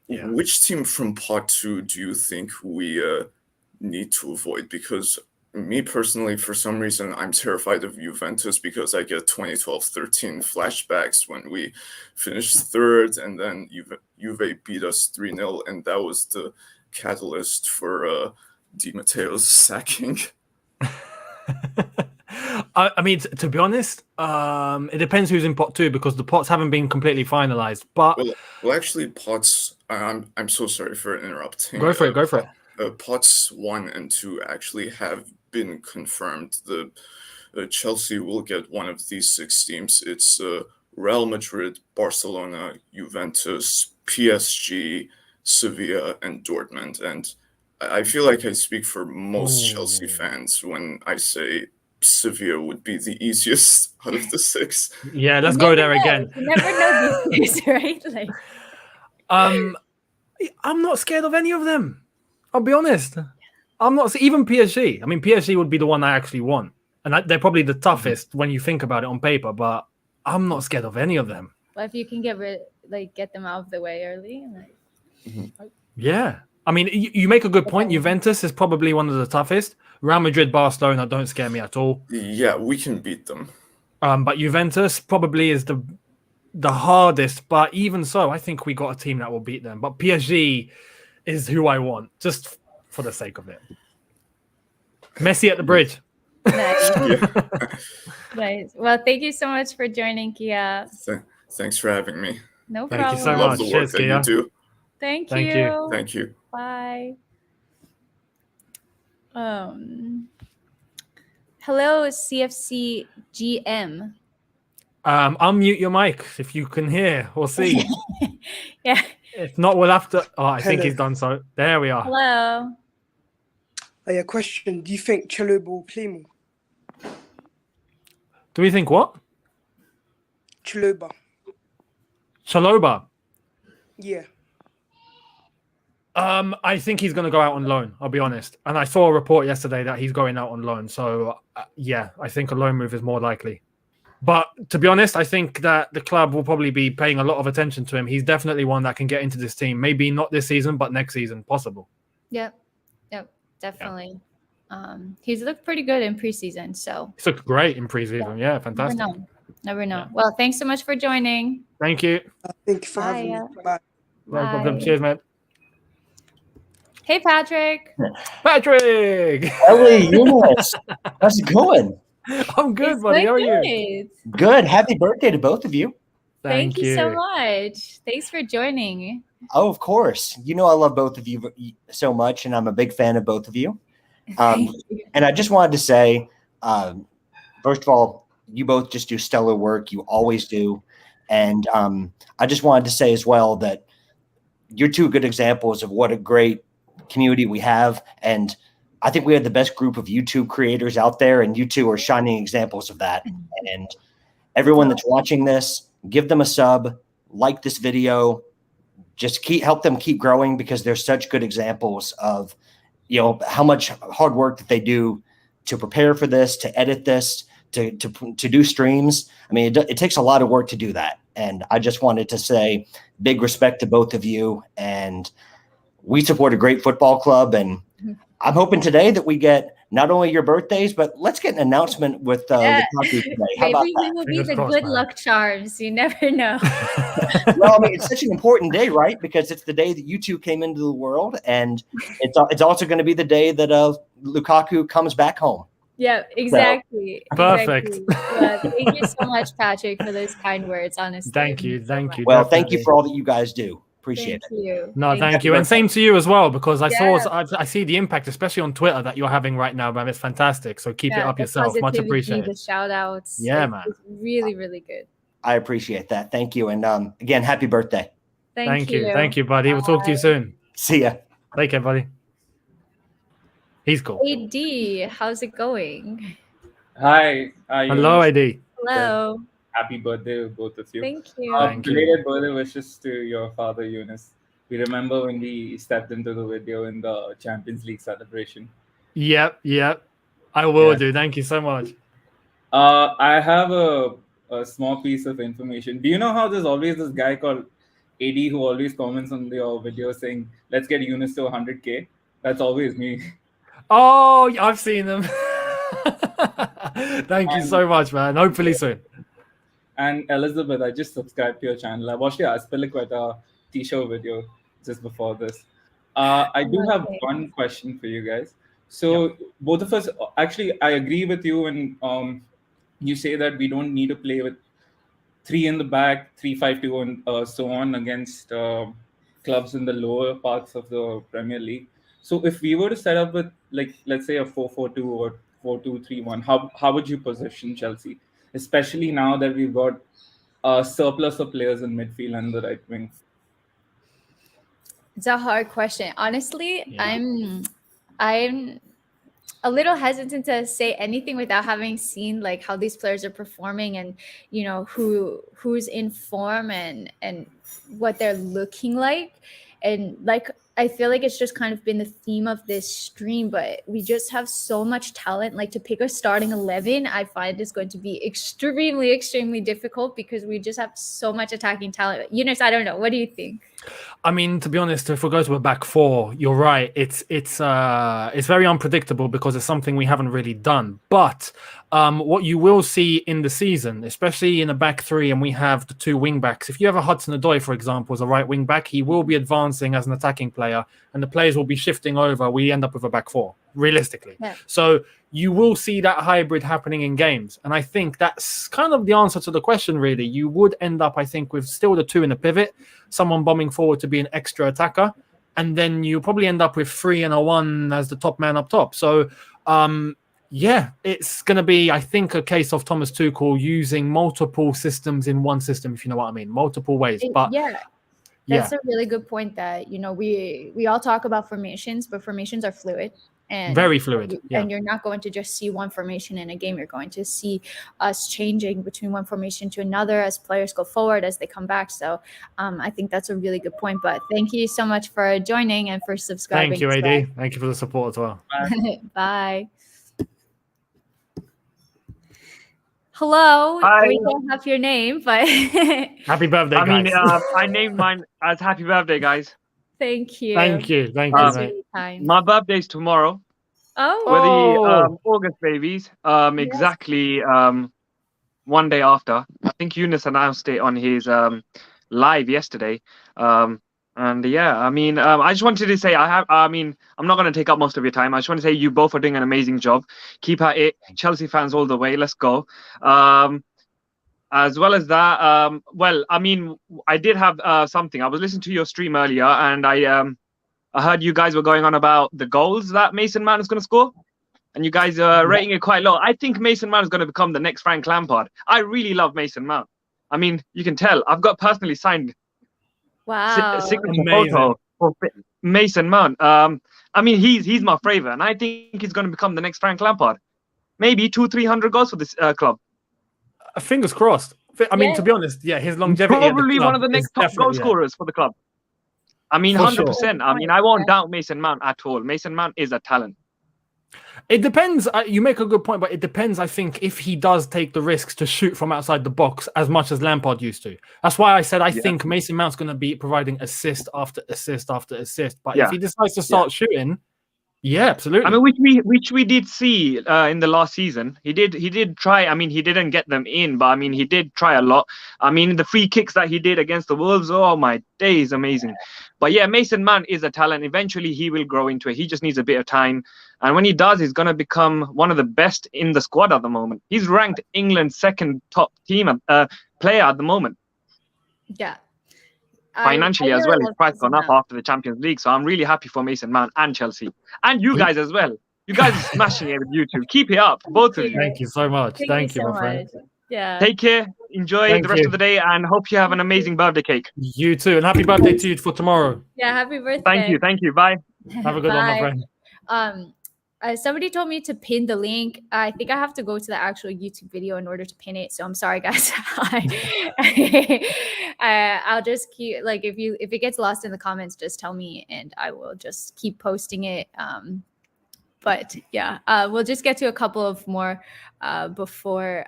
which team from pot two do you think we need to avoid? Because me personally, for some reason, I'm terrified of Juventus because I get 2012-13 flashbacks when we finished third and then Juve beat us 3-0, and that was the catalyst for Di Matteo's sacking. I mean, to be honest, it depends who's in pot two because the pots haven't been completely finalized. But well, actually, pots. I'm so sorry for interrupting. Go for it. Pots 1 and 2 actually have been confirmed. The Chelsea will get one of these 6 teams. It's Real Madrid, Barcelona, Juventus, PSG, Sevilla, and Dortmund. And I feel like I speak for most Chelsea fans when I say Sevilla would be the easiest out of the 6. Yeah, let's go there again. You never know these things, right? Like, I'm not scared of any of them. I'll be honest. I'm not even PSG. I mean, PSG would be the one I actually want, and they're probably the toughest when you think about it on paper. But I'm not scared of any of them. well, if you can get them out of the way early. Yeah, I mean, you make a good point. Juventus is probably one of the toughest. Real Madrid, Barcelona don't scare me at all. Yeah, we can beat them. But Juventus probably is the hardest. But even so, I think we got a team that will beat them. But PSG is who I want, just for the sake of it. Messi at the bridge. Nice. Nice. Well, thank you so much for joining, Kia. Thanks for having me. No problem. Thank you so I love much. the work Cheers, that Kia. you do. Thank Thank you. you. Thank you. Bye. Hello, CFC GM. Unmute your mic if you can hear or see. Yeah. If not, we'll have to. Oh, I think he's done so. There we are. Hello. A question. Do you think Chalobah will play more? Do we think what? Chalobah. Chalobah. Yeah. I think he's going to go out on loan. I'll be honest. And I saw a report yesterday that he's going out on loan. So yeah, I think a loan move is more likely. But to be honest, I think that the club will probably be paying a lot of attention to him. He's definitely one that can get into this team. Maybe not this season, but next season, possible. Yep, definitely. Yeah. He's looked pretty good in preseason. So He's looked great in preseason. Yeah, fantastic. Never know. Yeah. Well, thanks so much for joining. Thank you. Thank you for having me. Bye. No problem. Bye. Cheers, mate. Hey, Patrick. Patrick! Ellie, Younes, how's it going? I'm good, It's buddy. How are going you? good. Good. Happy birthday to both of you. Thank you so much. Thanks for joining. Oh, of course. You know I love both of you so much, and I'm a big fan of both of you. Thank you. And I just wanted to say, first of all, you both just do stellar work. You always do. And I just wanted to say as well that you're 2 good examples of what a great community we have. And I think we have the best group of YouTube creators out there, and you two are shining examples of that. And everyone that's watching this, give them a sub, like this video, just help them keep growing, because they're such good examples of, how much hard work that they do to prepare for this, to edit this, to do streams. I mean, it takes a lot of work to do that. And I just wanted to say big respect to both of you. And we support a great football club. And I'm hoping today that we get not only your birthdays, but let's get an announcement with Lukaku today. How about Maybe that? we will be Fingers the crossed, good man. luck charms. You never know. Well, I mean, it's such an important day, right? Because it's the day that you two came into the world, and it's also going to be the day that Lukaku comes back home. Yeah, exactly. Perfect. Exactly. Yeah, thank you so much, Patrick, for those kind words. Honestly, Thank you. Thank you. Well, thank you definitely. for all that you guys do. Appreciate Thank you. No, thank you, and same to you as well. Because I see the impact, especially on Twitter, that you're having right now, man. It's fantastic. So keep it up the yourself. Much positivity, appreciated. the shout outs. Yeah, man. It's really, really good. I appreciate that. Thank you. And again, happy birthday. Thank you. Thank you, buddy. We'll talk to you soon. See ya. Take care, buddy. He's cool. AD, how's it going? Hi. Hello, AD. Hello. Happy birthday, both of you. Thank you. Thank you. Belated birthday wishes to your father, Younes. We remember when we stepped into the video in the Champions League celebration. Yep. I will Yeah. do. Thank you so much. I have a small piece of information. Do you know how there's always this guy called AD who always comments on your video saying, let's get Younes to 100K? That's always me. Oh, I've seen them. Thank you so much, man. Hopefully soon. And Elizabeth, I just subscribed to your channel. I watched your Aspilicueta t-shirt video just before this. I do have one question for you guys. So both of us, actually, I agree with you when you say that we don't need to play with 3 in the back, 3-5-2, and so on against clubs in the lower parts of the Premier League. So if we were to set up with, like, let's say a 4-4-2 or 4-2-3-1, how would you position Chelsea? Especially now that we've got a surplus of players in midfield and the right wing. It's a hard question. Honestly, I'm a little hesitant to say anything without having seen like how these players are performing and who's in form and what they're looking like. And like I feel like it's just kind of been the theme of this stream, but we just have so much talent. Like to pick a starting 11, I find is going to be extremely, extremely difficult because we just have so much attacking talent. Younes, I don't know. What do you think? I mean, to be honest, if we go to a back 4, you're right. It's very unpredictable because it's something we haven't really done. But what you will see in the season, especially in a back 3, and we have the 2 wing backs. If you have a Hudson-Odoi, for example, as a right wing back, he will be advancing as an attacking player, and the players will be shifting over. We end up with a back 4, realistically. Yeah. So you will see that hybrid happening in games, and I think that's kind of the answer to the question. Really, you would end up, I think, with still the 2 in the pivot, someone bombing forward to be an extra attacker, and then you probably end up with 3 and a 1 as the top man up top. So yeah, it's going to be, I think, a case of Thomas Tuchel using multiple systems in one system, if you know what I mean, multiple ways. But that's a really good point that, we all talk about formations, but formations are fluid. And very fluid. And you're not going to just see one formation in a game. You're going to see us changing between one formation to another as players go forward, as they come back. So I think that's a really good point. But thank you so much for joining and for subscribing. Thank you, AD. Thank you for the support as well. Bye. Hello. Hi. We don't have your name, but happy birthday, guys. I named mine as Happy Birthday, guys. Thank you. Thank you. Thank you, That's mate. really kind. My birthday's tomorrow. Oh. We're the August babies. Exactly 1 day after. I think Younes announced it on his live yesterday. And yeah, I just wanted to say I'm not going to take up most of your time. I just want to say you both are doing an amazing job. Keep at it. Chelsea fans all the way. Let's go. As well as that, I did have something. I was listening to your stream earlier, and I heard you guys were going on about the goals that Mason Mount is going to score, and you guys are rating it quite low. I think Mason Mount is going to become the next Frank Lampard. I really love Mason Mount. I mean, you can tell. I've got personally signed wow. signature photo for Mason Mount. I mean, he's my favorite, and I think he's going to become the next Frank Lampard. Maybe 200-300 goals for this club. Fingers crossed. I mean, to be honest, yeah, his longevity at the Probably one club of the is next top goal definitely scorers for the club. I mean, For 100%. I mean, I won't doubt Mason Mount at all. Mason Mount is a talent. It depends. You make a good point, but it depends, I think, if he does take the risks to shoot from outside the box as much as Lampard used to. That's why I said I think Mason Mount's going to be providing assist after assist after assist. But if he decides to start shooting, yeah, absolutely. I mean, which we did see in the last season. He did try. I mean, he didn't get them in, but I mean, he did try a lot. I mean, the free kicks that he did against the Wolves, oh my days, amazing. But yeah, Mason Mount is a talent. Eventually, he will grow into it. He just needs a bit of time, and when he does, he's gonna become one of the best in the squad at the moment. He's ranked England's second top team player at the moment. Yeah. Financially as well, his price gone up after the Champions League. So I'm really happy for Mason Mount and Chelsea. And you guys as well. You guys are smashing it with YouTube. Keep it up, both of you. Thank you so much. Thank you, my friend. Yeah. Take care. Enjoy the rest of the day and hope you have an amazing birthday cake. You too. And happy birthday to you for tomorrow. Yeah, happy birthday. Thank you. Thank you. Bye. Have a good one, my friend. Somebody told me to pin the link. I think I have to go to the actual YouTube video in order to pin it. So I'm sorry, guys. I'll just keep if it gets lost in the comments, just tell me and I will just keep posting it. But yeah, we'll just get to a couple of more before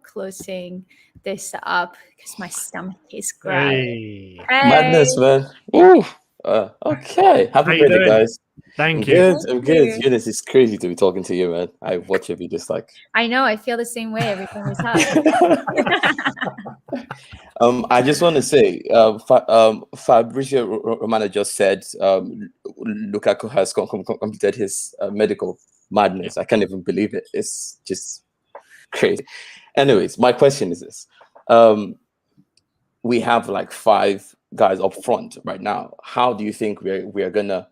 closing this up because my stomach is growling. Hey. Madness, man. Ooh. Okay. Happy birthday, guys. Thank you. I'm good. Younes, it's crazy to be talking to you, man. I watch your videos I know. I feel the same way every time we talk. I just want to say, Fabrizio Romano just said Lukaku has completed his medical madness. I can't even believe it. It's just crazy. Anyways, my question is this. We have like 5 guys up front right now. How do you think we are gonna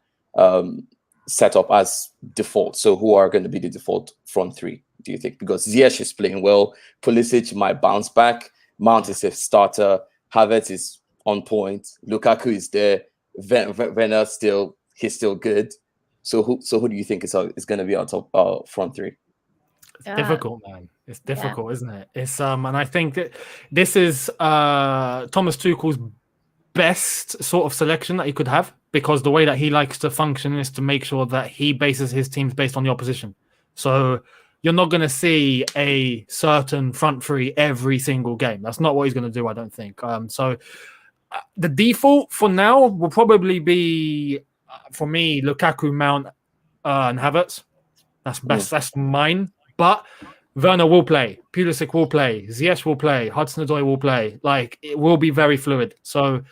set up as default? So who are going to be the default front 3, do you think? Because Ziyech is playing well, Pulisic might bounce back, Mount is a starter, Havertz is on point, Lukaku is there, Werner he's still good. So who do you think is going to be our top front 3? It's difficult, man. It's difficult, isn't it? It's and I think that this is Thomas Tuchel's best sort of selection that he could have, because the way that he likes to function is to make sure that he bases his teams based on the opposition. So you're not going to see a certain front 3 every single game. That's not what he's going to do, I don't think. So the default for now will probably be, for me, Lukaku, Mount, and Havertz. That's best. That's mine. But Werner will play, Pulisic will play, Ziyech will play, Hudson-Odoi will play. Like, it will be very fluid. So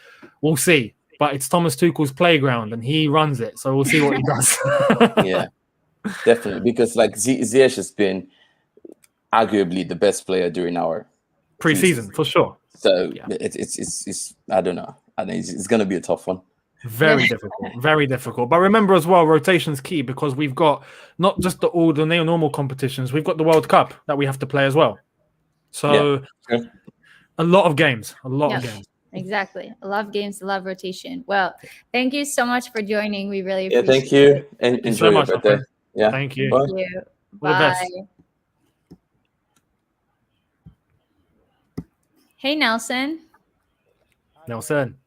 we'll see. But it's Thomas Tuchel's playground and he runs it. So we'll see what he does. Yeah, definitely. Because like Ziyech has been arguably the best player during our pre-season, for sure. So yeah. It's I don't know. I think it's going to be a tough one. Very difficult, very difficult. But remember as well, rotation's key, because we've got not just all the normal competitions, we've got the World Cup that we have to play as well. So a lot of games, of games. Exactly. A lot of games, a lot of rotation. Well, thank you so much for joining. We really appreciate thank you. it. And enjoy your birthday. Yeah. Thank you. Thank you. Bye. Hey, Nelson. Nelson.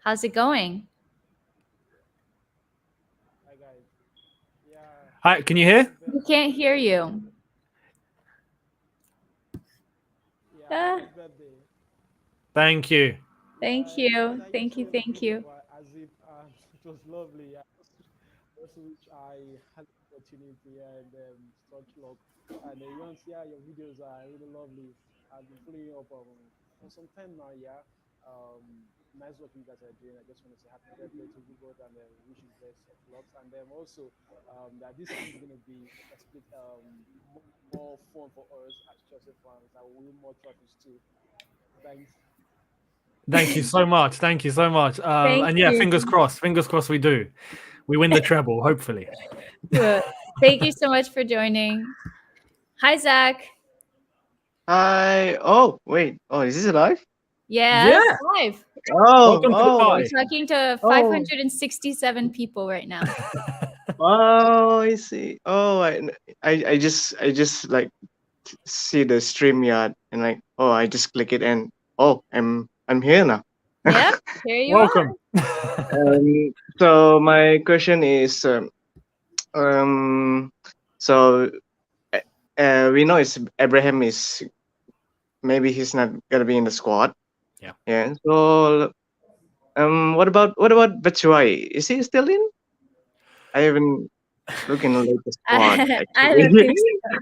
How's it going? Hi, can you hear? We can't hear you. Thank you. Thank you. Thank you. Thank you. As if it was lovely. Also, which I had the opportunity and such luck. And your videos are really lovely. I've been following up for some time now. Yeah. Nice work you guys are doing. I just want to say happy birthday to you both and wish you best of luck. And then also that this is going to be a split more fun for us as Chelsea fans. I will win more trophies too. Thanks. Thank you so much. Thank you so much. And yeah, fingers crossed. Fingers crossed we do. We win the treble, hopefully. Good. Thank you so much for joining. Hi, Zach. Hi. Oh, wait. Oh, is this live? Yeah. Live. Welcome to the We're party. talking to Oh. 567 people right now. Oh, I see. Oh, I just like see the StreamYard and like, oh, I just click it and oh, I'm here now. Yep, here you Welcome. So my question is, so we know it's Abraham is maybe he's not gonna be in the squad. Yeah. Yeah. So what about Batshuayi? Is he still in? I haven't looked in the latest squad. I don't actually. think so.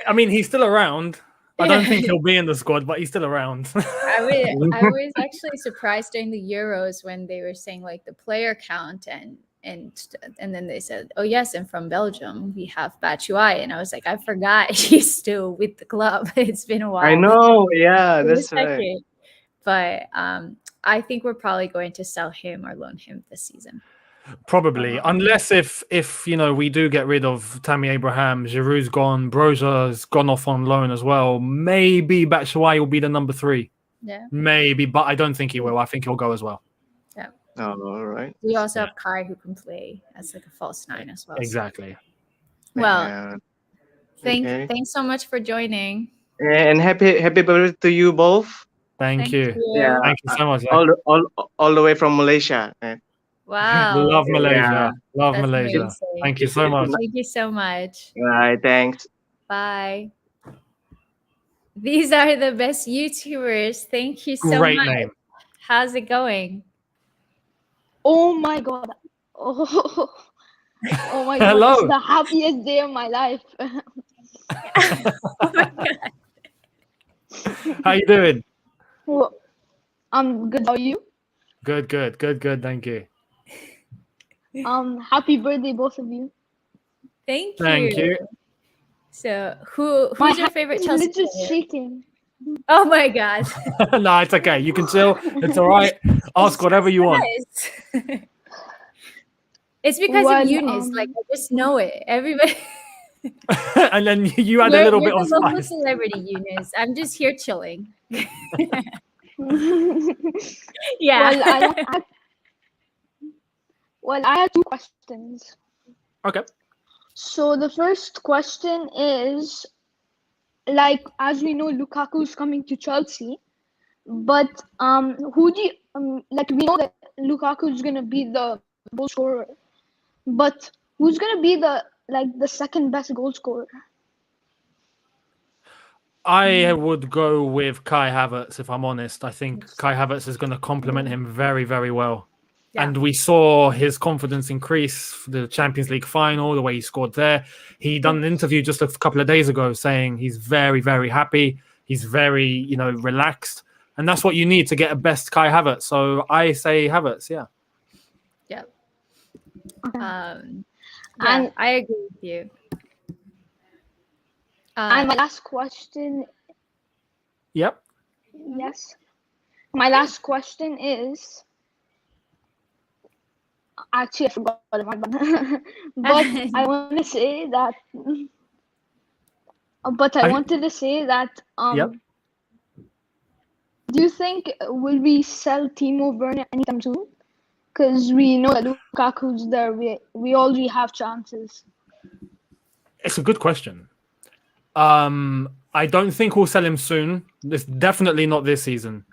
I mean, he's still around. I don't think Yeah. he'll be in the squad, but he's still around. I was actually surprised during the Euros when they were saying like the player count and then they said, oh yes, and from Belgium we have Batshuayi, and I was like, I forgot he's still with the club. It's been a while. I know. Yeah, For a that's right. second. But I think we're probably going to sell him or loan him this season. Probably, unless if we do get rid of Tammy Abraham, Giroud's gone, Broza's gone off on loan as well. Maybe Batshuayi will be the number 3. Yeah. Maybe, but I don't think he will. I think he'll go as well. Yeah. Oh, all right. We also have Kai who can play as like a false 9 as well. so- Exactly. Well, Yeah. thanks so much for joining. And happy birthday to you both. Thank you. Yeah. Thank you so much. All the way from Malaysia. Wow. Love Malaysia. Yeah. Love That's Malaysia. amazing. Thank you so much. Thank you so much. Right. Thanks. Bye. These are the best YouTubers. Thank you so Great much. name. How's it going? Oh my god. Oh, oh my god. Hello. It's the happiest day of my life. Oh my God. How you doing? Well, I'm good. How are you? Good. Thank you. Happy birthday, both of you. Thank you. Thank you. So who's My your favorite hand Chelsea is just player? shaking. Oh my God. No, it's okay. You can chill. It's all right. Ask whatever you want. Nice. It's because Well, of Younes. Like I just know it. Everybody. And then you add a You're little bit the of local spice. celebrity, Younes. I'm just here chilling. Yeah. Yeah. Well, I had 2 questions. Okay. So the first question is, like, as we know, Lukaku's coming to Chelsea, but who do you like? We know that Lukaku's gonna be the goal scorer, but who's gonna be the second best goal scorer? I would go with Kai Havertz, if I'm honest. I think Kai Havertz is going to complement him very, very well. Yeah. And we saw his confidence increase for the Champions League final, the way he scored there. He done an interview just a couple of days ago saying he's very, very happy. He's very, relaxed. And that's what you need to get a best Kai Havertz. So I say Havertz, yeah. Yeah. And I agree with you. and my last question, Yep. yes, my last question is. Actually, I forgot about that. But I want to say that. But I wanted to say that. Yep. Do you think will we sell Timo Werner anytime soon? Because we know that Lukaku's there. We already have chances. It's a good question. I don't think we'll sell him soon. It's definitely not this season.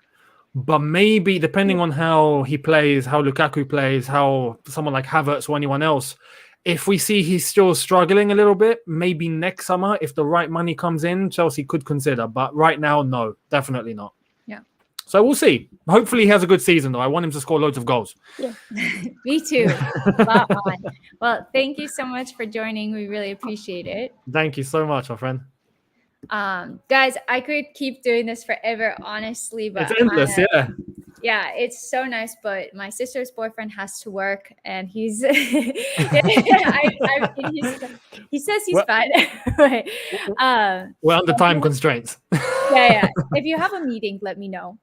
But maybe, depending on how he plays, how Lukaku plays, how someone like Havertz or anyone else, if we see he's still struggling a little bit, maybe next summer, if the right money comes in, Chelsea could consider. But right now, no, definitely not. Yeah. So we'll see. Hopefully he has a good season, though. I want him to score loads of goals. Yeah. Me too. Spot on. Well, thank you so much for joining. We really appreciate it. Thank you so much, my friend. Guys, I could keep doing this forever, honestly, but It's endless, yeah. Yeah, it's so nice, but my sister's boyfriend has to work, and he's he says he's fine. But, We're under time constraints. yeah. If you have a meeting, let me know.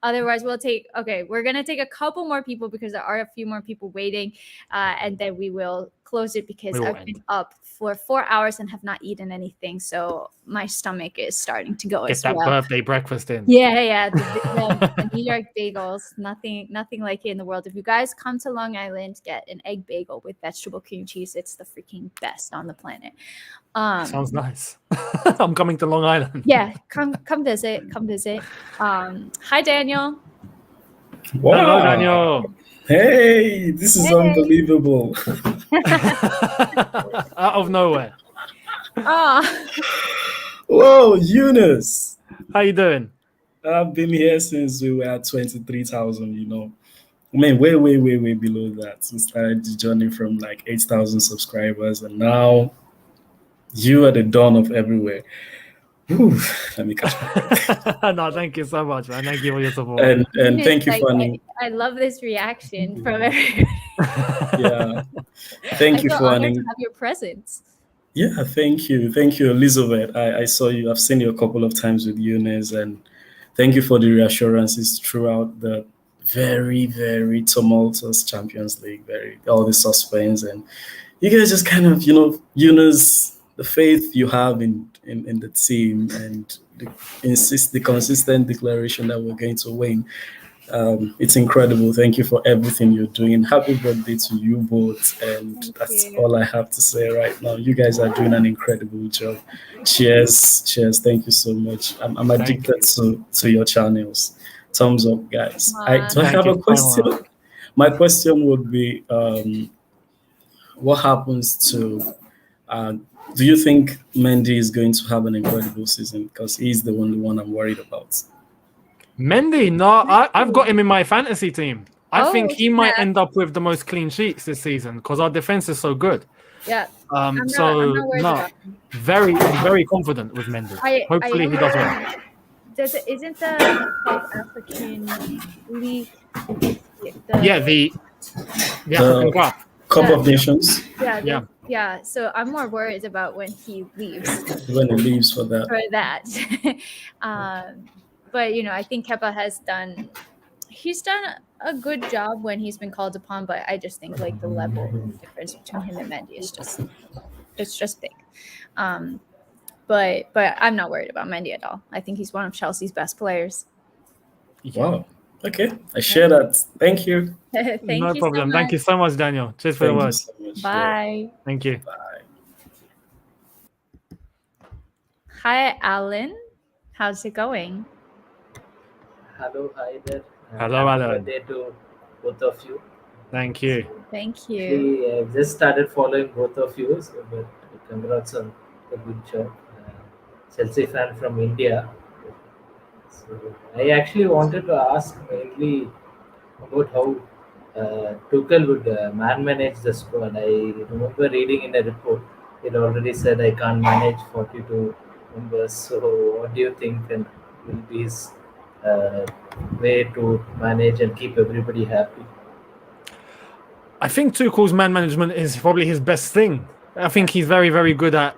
Otherwise, we're going to take a couple more people because there are a few more people waiting. And then we will close it because I've been up for 4 hours and have not eaten anything. So my stomach is starting to go Get as that well. birthday breakfast in. Yeah. The New York bagels, nothing like it in the world. If you guys come to Long Island, get an egg bagel with vegetable cream cheese. It's the freaking best on the planet. Sounds nice. I'm coming to Long Island. Yeah, come visit. Hi, Daniel. Wow. Hello, Daniel. Hey, this is unbelievable. Out of nowhere. Whoa, Younes. How you doing? I've been here since we were at 23,000, you know. I mean, way below that. We started the journey from like 8,000 subscribers, and now you are the dawn of everywhere. Whew, let me catch my No, thank you so much, man. Thank you for your support. And thank you for I love this reaction from everyone. yeah. Thank you I feel for honored to have your presence. Yeah, thank you, Elizabeth. I saw you. I've seen you a couple of times with Younes, and thank you for the reassurances throughout the very tumultuous Champions League. All the suspense, and you guys just kind of, Younes, the faith you have in the team, and the consistent declaration that we're going to win. It's incredible. Thank you for everything you're doing. Happy birthday to you both. And that's all I have to say right now. You guys are doing an incredible job. Cheers. Thank you so much. I'm addicted to your channels. Thumbs up, guys. I have a question. My question would be, what happens to do you think Mendy is going to have an incredible season? Because he's the only one I'm worried about. Mendy, no, I've got him in my fantasy team. I think he might end up with the most clean sheets this season because our defense is so good. Yeah. I'm very confident with Mendy. Hopefully he does well. Isn't the South African league the African Cup. Cup of Nations. Yeah. So I'm more worried about when he leaves. When he leaves for that. But I think Kepa has done a good job when he's been called upon, but I just think like the level difference between him and Mendy is just big. But I'm not worried about Mendy at all. I think he's one of Chelsea's best players. Wow. Okay. I share that. Thank you. No problem. Thank you so much, Daniel. Cheers for the words. Bye. Thank you. Hi, Alan. How's it going? Hello, hi there. Hello, Alan. Happy birthday to both of you. Thank you. Thank you. I've just started following both of you, but congrats on the good job. Chelsea fan from India. So I actually wanted to ask mainly about how Tuchel would manage the squad. I remember reading in a report, it already said I can't manage 42 members. So what do you think and will be his way to manage and keep everybody happy? I think Tuchel's man management is probably his best thing. I think he's very, very good at,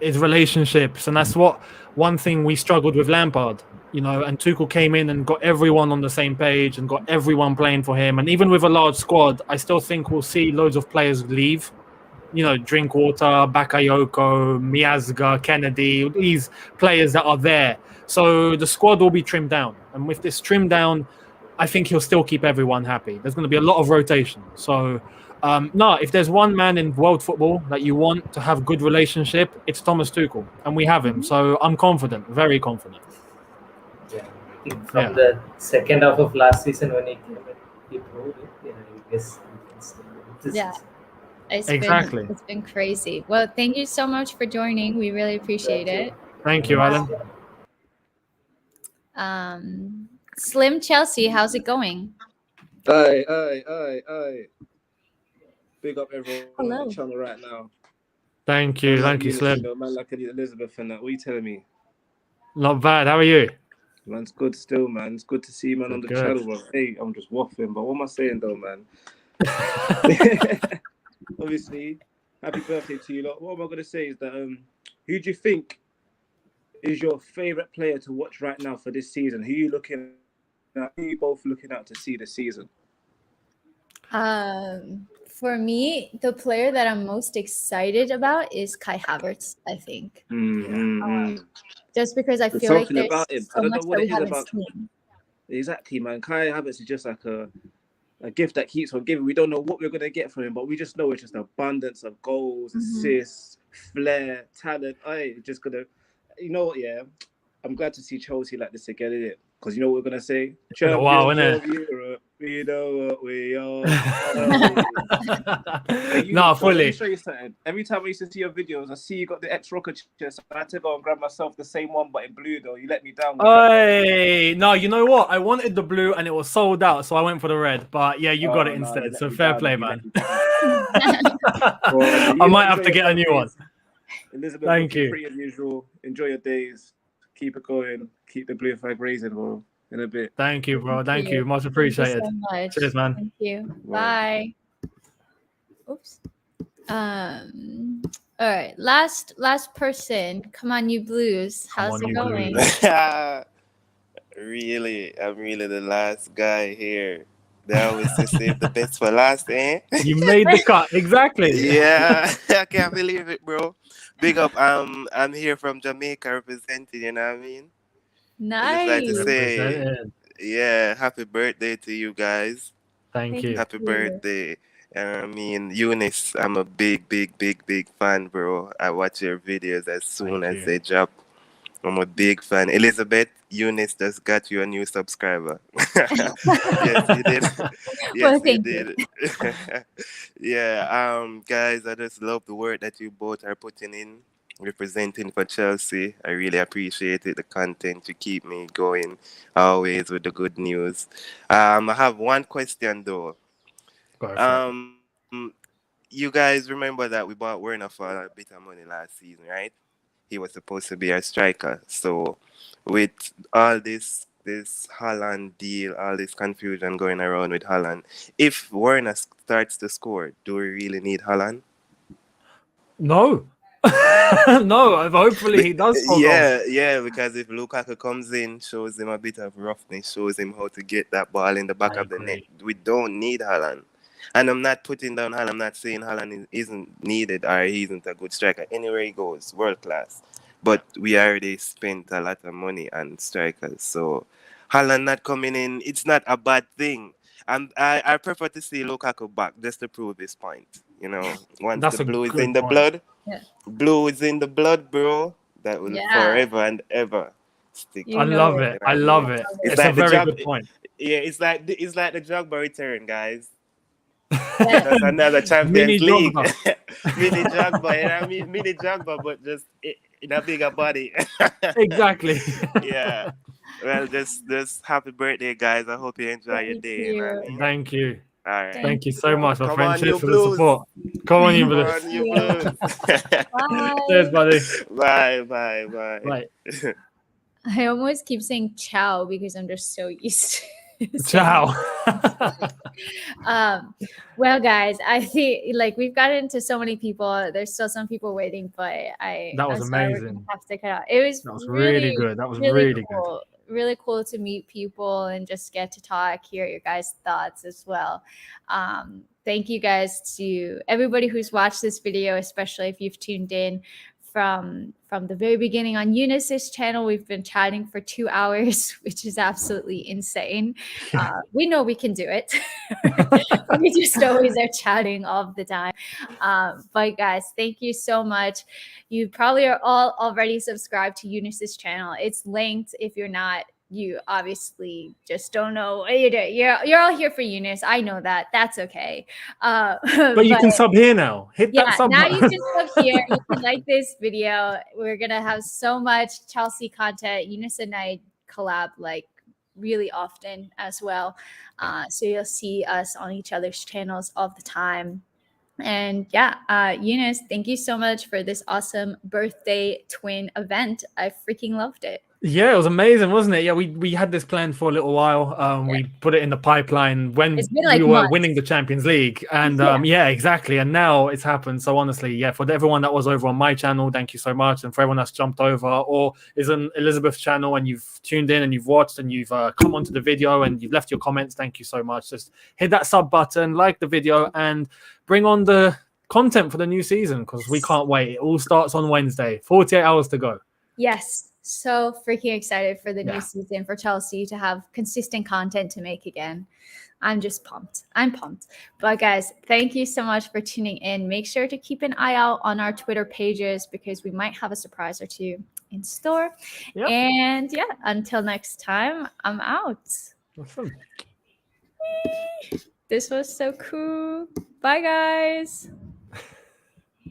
his relationships. And that's one thing we struggled with Lampard, and Tuchel came in and got everyone on the same page and got everyone playing for him. And even with a large squad, I still think we'll see loads of players leave. Drinkwater, Bakayoko, Miazga, Kennedy, these players that are there. So the squad will be trimmed down. And with this trimmed down, I think he'll still keep everyone happy. There's going to be a lot of rotation. So, if there's one man in world football that you want to have good relationship, it's Thomas Tuchel. And we have him. So I'm confident, very confident. Yeah, I think from the second half of last season when he came in, he proved it. I guess it's been crazy. Well, thank you so much for joining. We really appreciate it. Thank you, Alan. Slim Chelsea, how's it going? Aye. Big up everyone on the channel right now. Thank you, Slim. Man like Elizabeth and that. What are you telling me? Not bad. How are you? Man's good still, man. It's good to see you, man, on the channel, bro. Hey, I'm just waffling, but what am I saying though, man? Obviously, happy birthday to you lot. What am I gonna say is that who do you think is your favorite player to watch right now for this season? Who are you looking Now, who are you both looking out to see this season? For me, the player that I'm most excited about is Kai Havertz, I think. Just because I There's feel like something there's about him. I so don't much know what that we it is haven't about. seen. Exactly, man. Kai Havertz is just like a gift that keeps on giving. We don't know what we're gonna get from him, but we just know it's just abundance of goals, assists, flair, talent. Just gonna, you know what? Yeah, I'm glad to see Chelsea like this again, innit? Because you know what we're gonna say? been a while, Champions innit? of Europe. We know what we are. No, Bro, let me fully. show you something. Every time I used to see your videos, I see you got the ex-rocker chest. I had to go and grab myself the same one, but in blue though. You let me down with that. Hey, no, you know what? I wanted the blue and it was sold out, so I went for the red. But yeah, you got it No, you instead. let So me fair down, play, you man. let me down. Bro, I you might enjoy have to your get a new one. birthdays. Elizabeth, Thank looking you. pretty as usual. Enjoy your days. Keep it going. Keep the blue flag raising, bro. In a bit. Thank you, bro. Thank you. Much Thank you appreciated. so much. Cheers, man. Thank you. Wow. Bye. Oops. All right. Last person. Come on, you Blues. How's it going? Really, I'm really the last guy here. They always say save the best for last, eh? You made the cut. Exactly. Yeah, I can't believe it, bro. Big up. I'm here from Jamaica representing, you know what I mean? I just like to Nice. say, yeah, happy birthday to you guys. Thank you. Happy birthday. I mean, Younes, I'm a big fan, bro. I watch your videos as soon Thank as you. they drop. I'm a big fan. Elizabeth, Younes just got you a new subscriber. Yes, he did. Well, Yes, he thank you. did. Yeah, guys, I just love the work that you both are putting in, representing for Chelsea. I really appreciate it. The content to keep me going always with the good news. I have one question though. Go for it. You guys remember that we bought Werner for a bit of money last season, right? He was supposed to be our striker. So with all this Holland deal, all this confusion going around with Holland, if Werner starts to score, do we really need Holland? No. No, hopefully he does score goals. Yeah, because if Lukaku comes in, shows him a bit of roughness, shows him how to get that ball in the back of the net, we don't need Haaland. And I'm not putting down Haaland, I'm not saying Haaland isn't needed or he isn't a good striker. Anywhere he goes, world class. But we already spent a lot of money on strikers. So Haaland not coming in, it's not a bad thing. I prefer to see Lukaku back just to prove his point. You know, once That's the a blue is good in the point. blood, Yeah. blue is in the blood, bro. That will Yeah. forever and ever stick. You I know love it. it. You know I what love mean? it. It's It's a like the very job. good point. Yeah, it's like the Drogba return, guys. Yes. That's another Mini Champions League. Drogba. Mini Drogba, you know what I mean? Mini Drogba, but just in a bigger body. Exactly. Yeah. Well, just happy birthday, guys. I hope you enjoy your Thank day. You know what I you. mean? Thank you. All right. Thank you so much, my Come friend. on, Cheers you for the Blues. support. Come on, you Come Blues. on, you Blues. Cheers, buddy. Bye. Bye. I almost keep saying ciao because I'm just so used to saying Ciao. well, guys, I think like we've gotten into so many people. There's still some people waiting, but That was I'm sorry we're gonna amazing. have to cut out. It was That was really, really good. That was really really good. cool. Really cool to meet people and just get to talk, hear your guys' thoughts as well. Thank you guys to everybody who's watched this video, especially if you've tuned in from the very beginning on Younes's channel. We've been chatting for 2 hours, which is absolutely insane. We know we can do it. We just always are chatting all the time. But guys, thank you so much. You probably are all already subscribed to Younes's channel. It's linked. If you're not, you obviously just don't know what you're doing. You're all here for Younes. I know that. That's okay. But you can sub here now. Hit yeah, that sub now button. you can sub here. You can like this video. We're gonna have so much Chelsea content. Younes and I collab like really often as well. So you'll see us on each other's channels all the time. And yeah, Younes, thank you so much for this awesome birthday twin event. I freaking loved it. Yeah, it was amazing, wasn't it? Yeah, we had this plan for a little while. We put it in the pipeline when It's been we like were months. winning the Champions League, and yeah, exactly. And now it's happened. So honestly, yeah, for everyone that was over on my channel, thank you so much, and for everyone that's jumped over or is on Elizabeth's channel and you've tuned in and you've watched and you've come onto the video and you've left your comments, thank you so much. Just hit that sub button, like the video, and bring on the content for the new season because we can't wait. It all starts on Wednesday. 48 hours to go. Yes, so freaking excited for the Yeah. new season for Chelsea to have consistent content to make again. I'm just pumped. I'm pumped. But guys, thank you so much for tuning in. Make sure to keep an eye out on our Twitter pages because we might have a surprise or two in store. Yep. And yeah, until next time, I'm out. Awesome. This was so cool. Bye, guys.